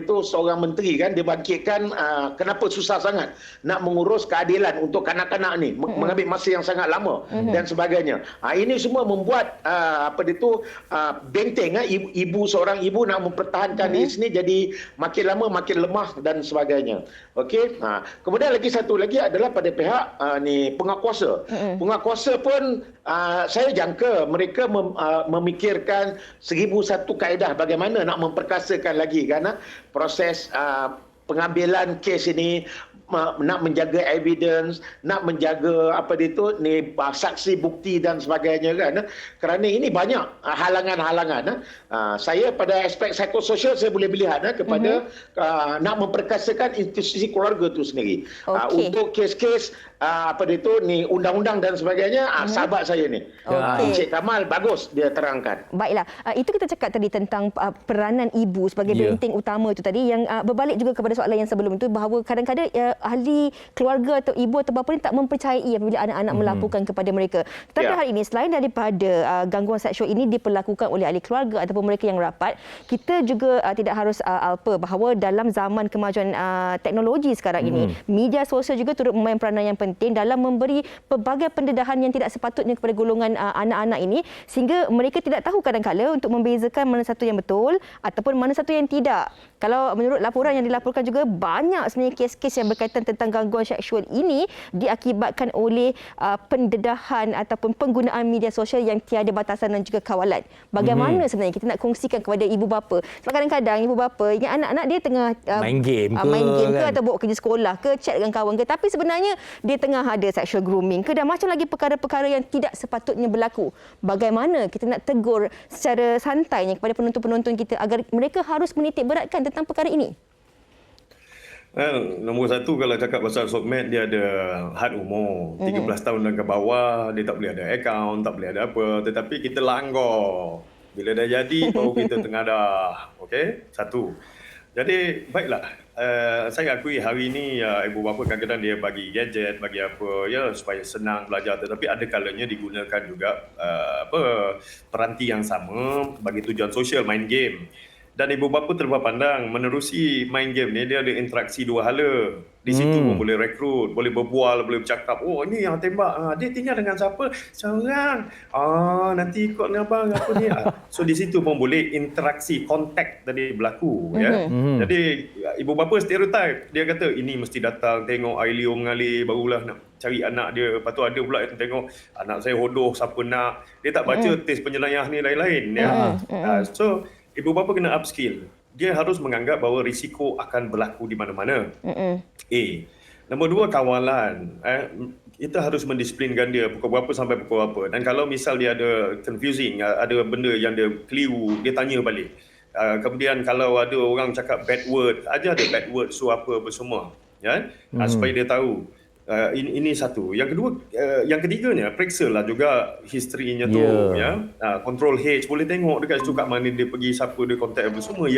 [SPEAKER 8] seorang menteri kan dia bangkitkan kenapa susah sangat nak mengurus keadilan untuk kanak-kanak ni, mengambil masa yang sangat lama dan sebagainya. Ini semua membuat benteng seorang ibu nak mempertahankan diri sini jadi makin lama makin lemah dan sebagainya. Okey. Kemudian satu lagi adalah pada pihak pengakuasa. Pengakuasa pun saya jangka mereka memikirkan 1001 kaedah bagaimana nak memperkasakan lagi kan proses pengambilan kes ini, nak menjaga evidence, nak menjaga saksi bukti dan sebagainya kan. Kerana ini banyak halangan-halangan. Saya pada aspek psikososial saya boleh melihat kepada nak memperkasakan institusi keluarga itu sendiri. Untuk kes-kes undang-undang dan sebagainya, sahabat saya ni Encik Kamal bagus dia terangkan.
[SPEAKER 2] Baiklah, itu kita cakap tadi tentang peranan ibu sebagai benteng utama itu tadi, yang berbalik juga kepada soalan yang sebelum itu, bahawa kadang-kadang ahli keluarga atau ibu atau bapa ni tak mempercayai apabila anak-anak melaporkan kepada mereka. Tetapi hari ini selain daripada gangguan seksual ini diperlakukan oleh ahli keluarga ataupun mereka yang rapat, kita juga tidak harus alpa bahawa dalam zaman kemajuan teknologi sekarang ini, media sosial juga turut memain peranan yang penting dalam memberi pelbagai pendedahan yang tidak sepatutnya kepada golongan anak-anak ini, sehingga mereka tidak tahu kadang-kala untuk membezakan mana satu yang betul ataupun mana satu yang tidak. Kalau menurut laporan yang dilaporkan juga, banyak sebenarnya kes-kes yang berkaitan tentang gangguan seksual ini diakibatkan oleh pendedahan ataupun penggunaan media sosial yang tiada batasan dan juga kawalan. Bagaimana sebenarnya kita nak kongsikan kepada ibu bapa? Sebab kadang-kadang ibu bapa ingat anak-anak dia tengah
[SPEAKER 3] main game
[SPEAKER 2] ke atau buat kerja sekolah ke, chat dengan kawan ke, tapi sebenarnya dia tengah ada sexual grooming ke, dan macam lagi perkara-perkara yang tidak sepatutnya berlaku. Bagaimana kita nak tegur secara santainya kepada penonton-penonton kita agar mereka harus menitik beratkan tentang perkara ini?
[SPEAKER 9] Nombor satu, kalau cakap pasal sokmed, dia ada had umur 13 tahun dan ke bawah, dia tak boleh ada akaun, tak boleh ada apa, tetapi kita langgar. Bila dah jadi baru kita tengadah. Okey, satu. Jadi baiklah, saya akui hari ini ibu bapa kadang-kadang dia bagi gadget, bagi apa supaya senang belajar, tetapi ada kalanya digunakan juga peranti yang sama bagi tujuan sosial, main game. Dan ibu bapa terlepas pandang, menerusi main game ni dia ada interaksi dua hala. Di situ pun boleh rekrut, boleh berbual, boleh bercakap. Oh, ini yang tembak. Dia tinggal dengan siapa? Seorang. Nanti ikut dengan abang apa ni. So di situ pun boleh interaksi, kontak tadi berlaku. Jadi ibu bapa stereotip. Dia kata ini mesti datang tengok air liur mengalir, barulah nak cari anak dia. Lepas tu ada pula yang tengok anak saya hodoh, siapa nak. Dia tak baca test penjelayah ni lain-lain. So ibu bapa kena upskill. Dia harus menganggap bahawa risiko akan berlaku di mana-mana. Nombor dua, kawalan. Kita harus mendisiplinkan dia pukul berapa sampai pukul berapa. Dan kalau misal dia ada confusing, ada benda yang dia keliru, dia tanya balik. Kemudian kalau ada orang cakap bad word, ajar dia bad word apa semua. Supaya dia tahu. Ini satu. Yang kedua, yang ketiganya, periksalah juga historinya tu. Control H, boleh tengok dekat situ kat mana dia pergi, siapa dia kontak apa semua.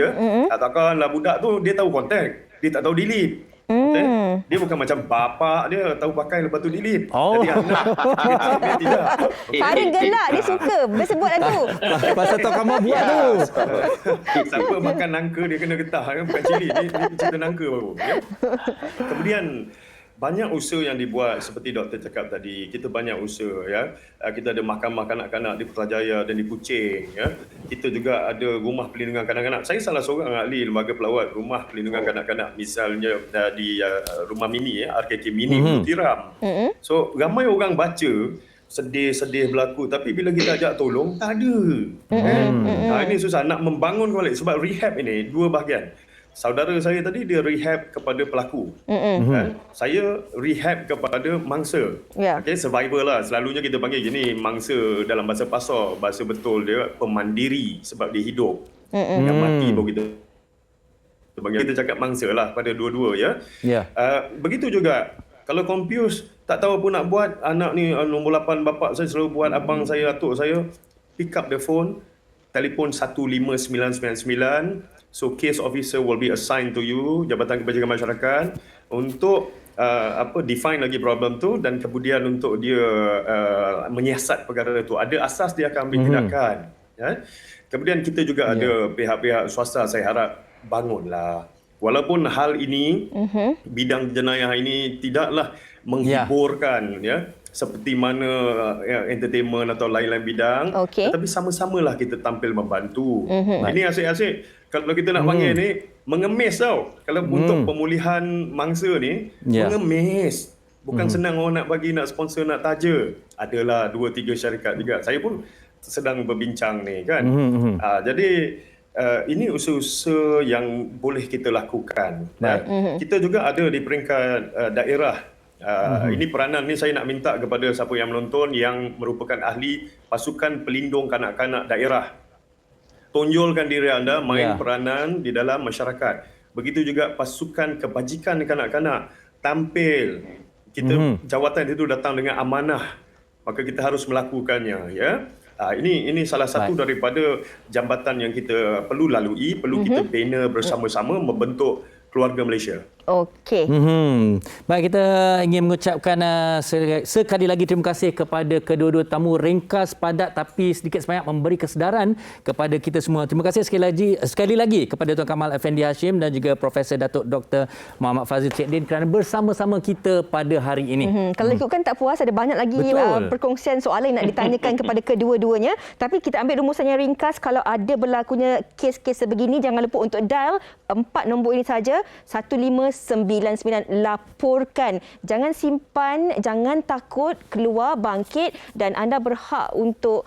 [SPEAKER 9] Takkanlah budak tu dia tahu kontak, dia tak tahu delete. Okay? Dia bukan macam bapa dia tahu pakai lepas tu delete. Jadi anak dia tidak.
[SPEAKER 2] Farid gelak, dia suka. Biasa buat lagu.
[SPEAKER 3] Pasal Tok Kamal buat tu.
[SPEAKER 9] Siapa makan nangka dia kena getah kan, bukan cili. Dia cerita nangka baru. Ya? Kemudian banyak usaha yang dibuat seperti doktor cakap tadi. Kita banyak usaha ya. Kita ada mahkamah kanak-kanak di Putrajaya dan di Kuching ya. Kita juga ada rumah perlindungan kanak-kanak. Saya salah seorang ahli lembaga pelawat rumah perlindungan kanak-kanak, misalnya di rumah Mini RKK Mini Tiram. So ramai orang baca sedih-sedih berlaku, tapi bila kita ajak tolong tak ada. Ini susah nak membangun balik sebab rehab ini dua bahagian. Saudara saya tadi dia rehab kepada pelaku. Saya rehab kepada mangsa. Okay, survivor lah. Selalunya kita panggil gini, mangsa dalam bahasa pasar, bahasa betul dia pemandiri sebab dia hidup. Yang mati baru kita cakap mangsa lah pada dua-dua ya. Begitu juga kalau confuse, tak tahu apa nak buat, anak ni nombor 8 bapak saya selalu buat, abang saya, atuk saya, pick up the phone, telefon 15999. So case officer will be assigned to you, Jabatan Kebajikan Masyarakat, untuk define lagi problem tu dan kemudian untuk dia menyiasat perkara tu. Ada asas dia akan ambil tindakan. Ya? Kemudian kita juga ada pihak-pihak swasta, saya harap bangunlah. Walaupun hal ini, bidang jenayah ini tidaklah menghiburkan ya, seperti mana entertainment atau lain-lain bidang, tetapi sama-samalah kita tampil membantu. Ini asyik-asyik. Kalau kita nak panggil ni, mengemis tau. Kalau untuk pemulihan mangsa ni, mengemis. Bukan senang orang nak bagi, nak sponsor, nak taja. Adalah 2-3 syarikat juga. Saya pun sedang berbincang ni kan. Jadi, ini usaha-usaha yang boleh kita lakukan. Kita juga ada di peringkat daerah. Ini peranan ni saya nak minta kepada siapa yang menonton yang merupakan ahli pasukan pelindung kanak-kanak daerah. Tonjolkan diri anda main peranan di dalam masyarakat. Begitu juga pasukan kebajikan kanak-kanak, tampil. Kita jawatan itu datang dengan amanah. Maka kita harus melakukannya ya. Ini salah satu daripada jambatan yang kita perlu lalui, perlu kita bina bersama-sama membentuk keluarga Malaysia.
[SPEAKER 2] Okey.
[SPEAKER 3] Baik, kita ingin mengucapkan sekali lagi terima kasih kepada kedua-dua tamu, ringkas, padat tapi sedikit sebanyak memberi kesedaran kepada kita semua. Terima kasih sekali lagi kepada Tuan Kamal Effendi Hashim dan juga Profesor Datuk Dr. Muhammad Fazil Cik Din kerana bersama-sama kita pada hari ini.
[SPEAKER 2] Kalau ikutkan tak puas, ada banyak lagi perkongsian soalan yang nak ditanyakan kepada kedua-duanya. Tapi kita ambil rumusan yang ringkas. Kalau ada berlakunya kes-kes sebegini, jangan lupa untuk dial 4 nombor ini saja, 1599. Laporkan. Jangan simpan, jangan takut, keluar, bangkit dan anda berhak untuk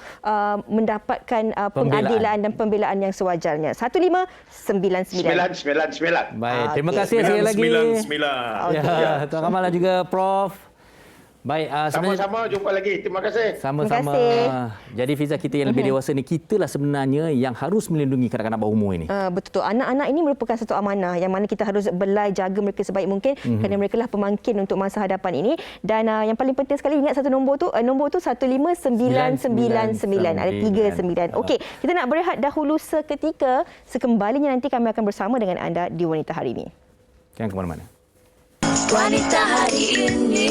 [SPEAKER 2] mendapatkan pengadilan dan pembelaan yang sewajarnya. 1599.
[SPEAKER 8] 999.
[SPEAKER 3] Baik, terima kasih sekali lagi.
[SPEAKER 9] 999.
[SPEAKER 3] Tuan Kamal dan juga Prof. Baik,
[SPEAKER 8] sama-sama jumpa lagi. Terima kasih.
[SPEAKER 3] Sama-sama. Jadi Fiza, kita yang lebih dewasa ni, kitalah sebenarnya yang harus melindungi kanak-kanak bawah umur ini.
[SPEAKER 2] Betul. Anak-anak ini merupakan satu amanah yang mana kita harus belai jaga mereka sebaik mungkin kerana mereka lah pemangkin untuk masa hadapan ini. Dan yang paling penting sekali, ingat satu nombor tu 15999. Ada 39. Okey, kita nak berehat dahulu seketika. Sekembalinya nanti kami akan bersama dengan anda di Wanita Hari Ini.
[SPEAKER 3] Jangan ke mana-mana.
[SPEAKER 12] Wanita Hari Ini.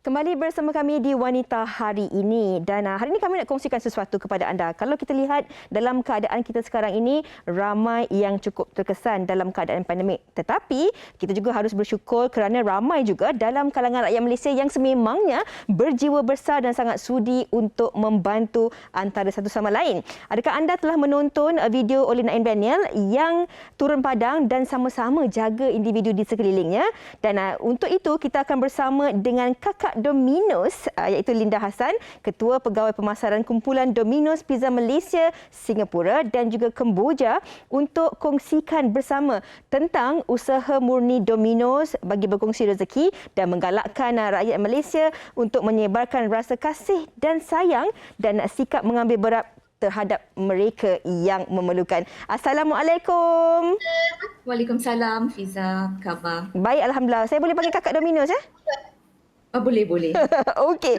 [SPEAKER 2] Kembali bersama kami di Wanita Hari Ini dan hari ini kami nak kongsikan sesuatu kepada anda. Kalau kita lihat dalam keadaan kita sekarang ini, ramai yang cukup terkesan dalam keadaan pandemik. Tetapi kita juga harus bersyukur kerana ramai juga dalam kalangan rakyat Malaysia yang sememangnya berjiwa besar dan sangat sudi untuk membantu antara satu sama lain. Adakah anda telah menonton video oleh Naim Daniel yang turun padang dan sama-sama jaga individu di sekelilingnya? Dan untuk itu kita akan bersama dengan kakak Domino's iaitu Linda Hassan, Ketua Pegawai Pemasaran Kumpulan Domino's Pizza Malaysia, Singapura dan juga Kemboja untuk kongsikan bersama tentang usaha murni Domino's bagi berkongsi rezeki dan menggalakkan rakyat Malaysia untuk menyebarkan rasa kasih dan sayang dan sikap mengambil berat terhadap mereka yang memerlukan. Assalamualaikum.
[SPEAKER 12] Waalaikumsalam, Fiza. Apa khabar?
[SPEAKER 2] Baik, alhamdulillah. Saya boleh panggil kakak Domino's ya?
[SPEAKER 10] Boleh.
[SPEAKER 2] Okey,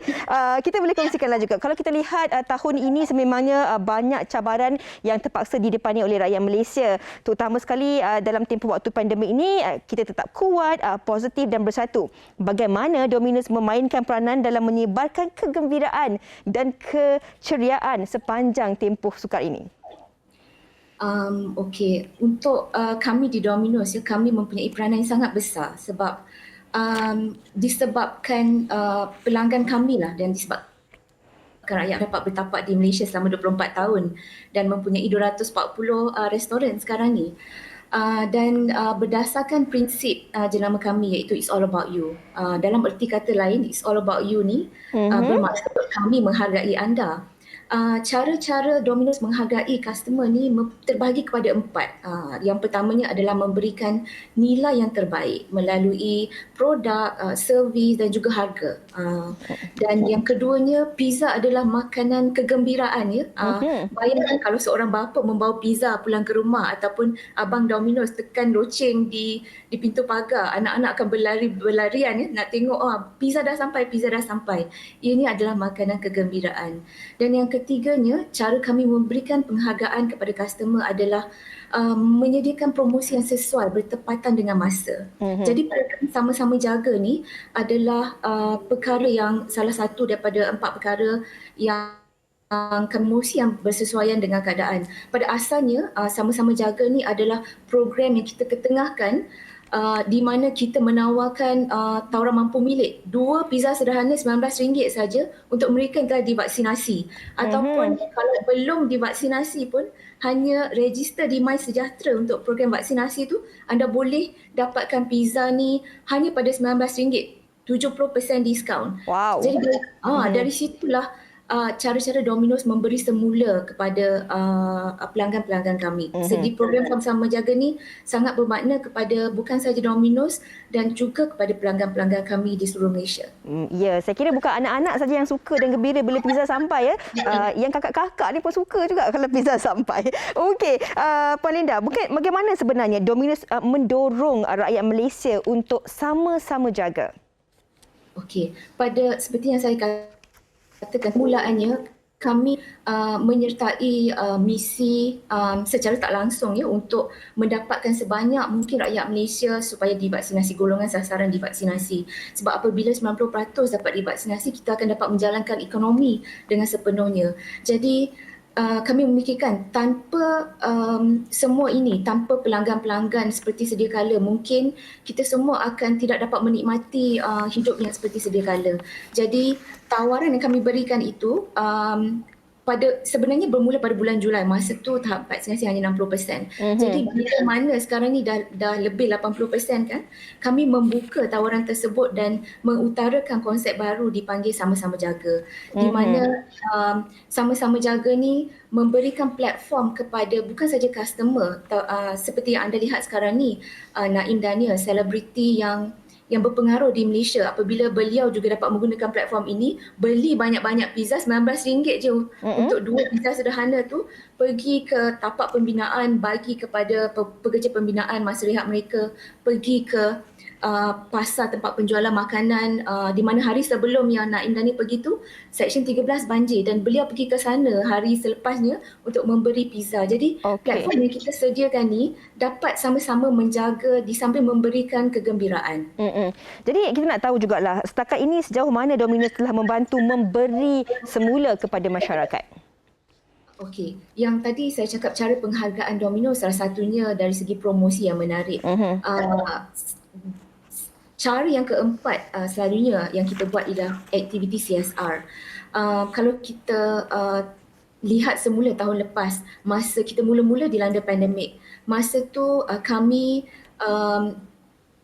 [SPEAKER 2] kita boleh kongsikanlah juga. Kalau kita lihat tahun ini sememangnya banyak cabaran yang terpaksa didepani oleh rakyat Malaysia. Terutama sekali dalam tempoh waktu pandemik ini, kita tetap kuat, positif dan bersatu. Bagaimana Domino's memainkan peranan dalam menyebarkan kegembiraan dan keceriaan sepanjang tempoh sukar ini?
[SPEAKER 10] Okey, untuk kami di Domino's, kami mempunyai peranan yang sangat besar sebab disebabkan pelanggan kami lah dan disebabkan rakyat dapat bertapak di Malaysia selama 24 tahun dan mempunyai 240 restoran sekarang ni. Dan berdasarkan prinsip jenama kami iaitu It's All About You. Dalam erti kata lain, It's All About You ni bermaksud kami menghargai anda. Cara-cara Domino's menghargai customer ni terbahagi kepada 4. Yang pertamanya adalah memberikan nilai yang terbaik melalui produk, servis dan juga harga. Dan yang keduanya, pizza adalah makanan kegembiraan ya. Bayangkan kalau seorang bapa membawa pizza pulang ke rumah ataupun abang Domino's tekan loceng di pintu pagar, anak-anak akan berlarian ya nak tengok pizza dah sampai. Ini adalah makanan kegembiraan. Dan yang ketiganya, cara kami memberikan penghargaan kepada customer adalah menyediakan promosi yang sesuai bertepatan dengan masa. Jadi perkara sama-sama jaga ni adalah perkara yang salah satu daripada 4 perkara yang promosi yang bersesuaian dengan keadaan. Pada asalnya sama-sama jaga ni adalah program yang kita ketengahkan di mana kita menawarkan tawaran mampu milik 2 pizza sederhana RM19 saja untuk mereka yang telah divaksinasi ataupun kalau belum divaksinasi pun hanya register di MySejahtera untuk program vaksinasi tu, anda boleh dapatkan pizza ni hanya pada RM19, 70% diskaun.
[SPEAKER 2] Wow.
[SPEAKER 10] Jadi dari situlah cara-cara Domino's memberi semula kepada pelanggan-pelanggan kami. Segi program sama-sama jaga ni sangat bermakna kepada bukan sahaja Domino's dan juga kepada pelanggan-pelanggan kami di seluruh Malaysia.
[SPEAKER 2] Ya, saya kira bukan anak-anak saja yang suka dan gembira bila pizza sampai ya. Yang kakak-kakak ni pun suka juga kalau pizza sampai. Okey, Puan Linda, bagaimana sebenarnya Domino's mendorong rakyat Malaysia untuk sama-sama jaga?
[SPEAKER 10] Okey, seperti yang saya katakan mulaannya, kami menyertai misi secara tak langsung ya untuk mendapatkan sebanyak mungkin rakyat Malaysia supaya divaksinasi, golongan sasaran divaksinasi. Sebab apabila 90% dapat divaksinasi, kita akan dapat menjalankan ekonomi dengan sepenuhnya. Jadi kami memikirkan tanpa semua ini, tanpa pelanggan-pelanggan seperti sedia kala, mungkin kita semua akan tidak dapat menikmati hidup yang seperti sedia kala. Jadi tawaran yang kami berikan itu sebenarnya bermula pada bulan Julai. Masa tu tahap vaksinasi hanya 60%. Jadi bila mana sekarang ni dah lebih 80% kan, kami membuka tawaran tersebut dan mengutarakan konsep baru dipanggil Sama-Sama Jaga. Di mana Sama-Sama Jaga ni memberikan platform kepada bukan saja customer seperti yang anda lihat sekarang ni, Naim Daniel, selebriti yang berpengaruh di Malaysia, apabila beliau juga dapat menggunakan platform ini, beli banyak-banyak pizza RM19 je untuk 2 pizza sederhana tu, pergi ke tapak pembinaan, bagi kepada pekerja pembinaan masa rehat mereka, pergi ke pasar tempat penjualan makanan di mana hari sebelum yang Naim Daniel pergi tu, Seksyen 13 banjir dan beliau pergi ke sana hari selepasnya untuk memberi pizza. Jadi platform yang kita sediakan ni dapat sama-sama menjaga di samping memberikan kegembiraan.
[SPEAKER 2] Jadi kita nak tahu jugalah setakat ini sejauh mana Domino's telah membantu memberi semula kepada masyarakat.
[SPEAKER 10] Okey, yang tadi saya cakap cara penghargaan Domino's salah satunya dari segi promosi yang menarik. Cara yang keempat selalunya yang kita buat ialah aktiviti CSR. Kalau kita lihat semula tahun lepas, masa kita mula-mula dilanda pandemik, masa tu kami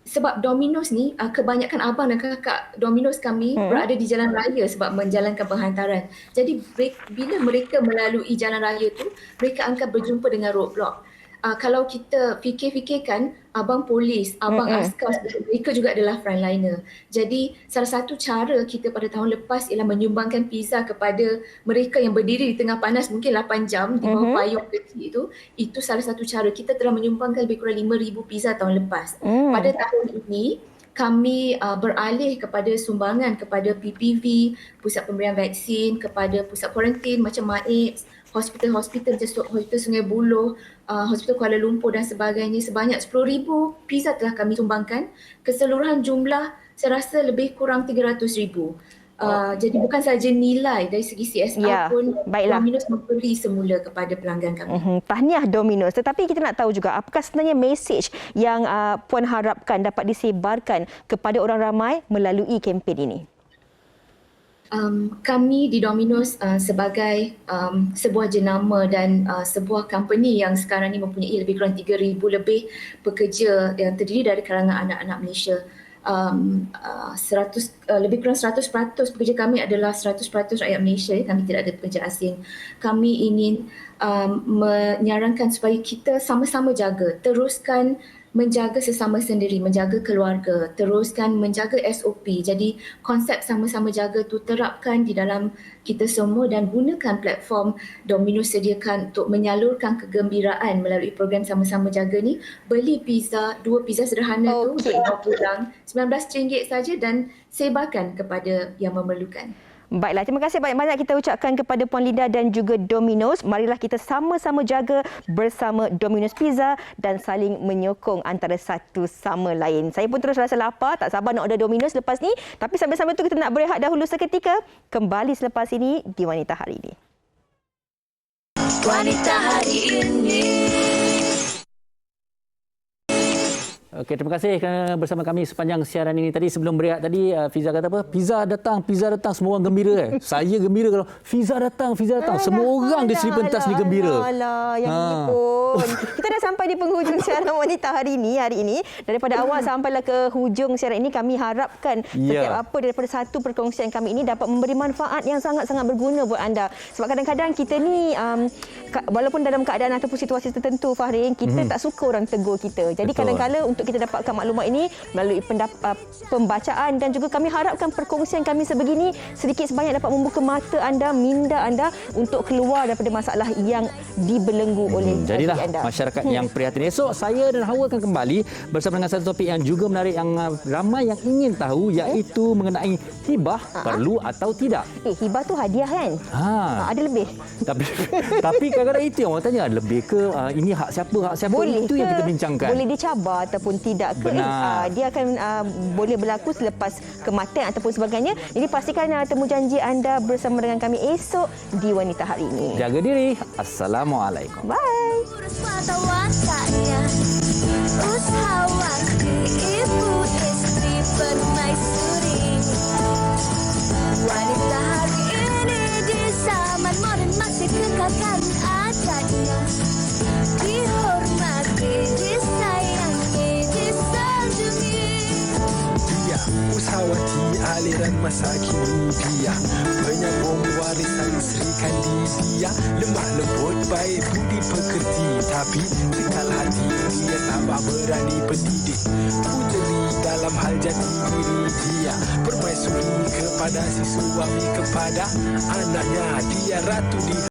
[SPEAKER 10] sebab Domino's ni kebanyakan abang dan kakak Domino's kami berada di jalan raya sebab menjalankan penghantaran. Jadi bila mereka melalui jalan raya tu, mereka akan berjumpa dengan roadblock. Kalau kita fikirkan, abang polis, abang askar, mereka juga adalah frontliner. Jadi salah satu cara kita pada tahun lepas ialah menyumbangkan pizza kepada mereka yang berdiri di tengah panas mungkin 8 jam di bawah payung kecil itu. Itu salah satu cara. Kita telah menyumbangkan lebih kurang 5,000 pizza tahun lepas. Pada tahun ini
[SPEAKER 13] kami beralih kepada sumbangan kepada PPV, Pusat Pemberian Vaksin, kepada Pusat Kuarantin macam MAIPS, hospital-hospital macam Hospital Sungai Buloh, Hospital Kuala Lumpur dan sebagainya. Sebanyak 10,000 pizza telah kami sumbangkan. Keseluruhan jumlah saya rasa lebih kurang 300,000. Jadi bukan saja nilai dari segi CSR pun Domino's memberi semula kepada pelanggan kami.
[SPEAKER 2] Tahniah Domino's. Tetapi kita nak tahu juga apakah sebenarnya mesej yang Puan harapkan dapat disebarkan kepada orang ramai melalui kempen ini?
[SPEAKER 13] Kami di Domino's sebagai sebuah jenama dan sebuah company yang sekarang ini mempunyai lebih kurang 3,000 lebih pekerja yang terdiri dari kalangan anak-anak Malaysia. Lebih kurang 100% pekerja kami adalah 100% rakyat Malaysia. Kami tidak ada pekerja asing. Kami ingin menyarankan supaya kita sama-sama jaga, teruskan menjaga sesama sendiri, menjaga keluarga, teruskan menjaga SOP. Jadi konsep sama-sama jaga tu terapkan di dalam kita semua dan gunakan platform Domino's sediakan untuk menyalurkan kegembiraan melalui program sama-sama jaga ni. Beli pizza, 2 pizza sederhana tu untuk bawa pulang, RM19 saja dan sebarkan kepada yang memerlukan.
[SPEAKER 2] Baiklah, terima kasih banyak-banyak kita ucapkan kepada Puan Linda dan juga Domino's. Marilah kita sama-sama jaga bersama Domino's Pizza dan saling menyokong antara satu sama lain. Saya pun terus rasa lapar, tak sabar nak order Domino's lepas ni. Tapi sambil-sambil tu kita nak berehat dahulu seketika. Kembali selepas ini di Wanita Hari Ini.
[SPEAKER 12] Wanita Hari Ini.
[SPEAKER 3] Okey, terima kasih kerana bersama kami sepanjang siaran ini. Tadi sebelum berehat tadi, Fiza kata apa? Pizza datang, semua orang gembira. Saya gembira kalau Fiza datang. Semua orang di Seri Pentas ni gembira.
[SPEAKER 2] Yang ini pun. Kita dah sampai di penghujung siaran Wanita Hari ini. Daripada awal sampailah ke hujung siaran ini, kami harapkan setiap apa daripada satu perkongsian kami ini dapat memberi manfaat yang sangat-sangat berguna buat anda. Sebab kadang-kadang kita ni, walaupun dalam keadaan ataupun situasi tertentu, Fahrin, kita tak suka orang tegur kita. Jadi kadang-kadang untuk kita dapatkan maklumat ini melalui pembacaan dan juga kami harapkan perkongsian kami sebegini sedikit sebanyak dapat membuka mata anda, minda anda untuk keluar daripada masalah yang dibelenggu oleh
[SPEAKER 3] jadilah
[SPEAKER 2] anda.
[SPEAKER 3] Masyarakat yang prihatin. Esok saya dan Hawa akan kembali bersama dengan satu topik yang juga menarik yang ramai yang ingin tahu, iaitu mengenai hibah perlu atau tidak.
[SPEAKER 2] Hibah tu hadiah kan? Ada lebih.
[SPEAKER 3] Tapi kadang-kadang itu yang orang tanya, lebih ke ini hak siapa?
[SPEAKER 2] Boleh
[SPEAKER 3] itu
[SPEAKER 2] ke,
[SPEAKER 3] yang kita bincangkan.
[SPEAKER 2] Boleh dicabar ataupun tidak ke? Dia akan boleh berlaku selepas kematian ataupun sebagainya. Jadi pastikan temu janji anda bersama dengan kami esok di Wanita Hari Ini.
[SPEAKER 3] Jaga diri. Assalamualaikum.
[SPEAKER 2] Bye.
[SPEAKER 12] Usahawan ibu istri permaisuri. Wanita hari ini di zaman modern masih kekalkan adatnya. Dihormati, disayangi, disanjungi.
[SPEAKER 14] Dia usahawati aliran masa kini. Dia penyambung warisan Sri Kandidia. Lemah lembut baik budi pekerti, tapi sekal hati dia tambah berani pendidik. Puteri dalam hal jati diri dia, permaisuri kepada si suami, kepada anaknya. Dia ratu di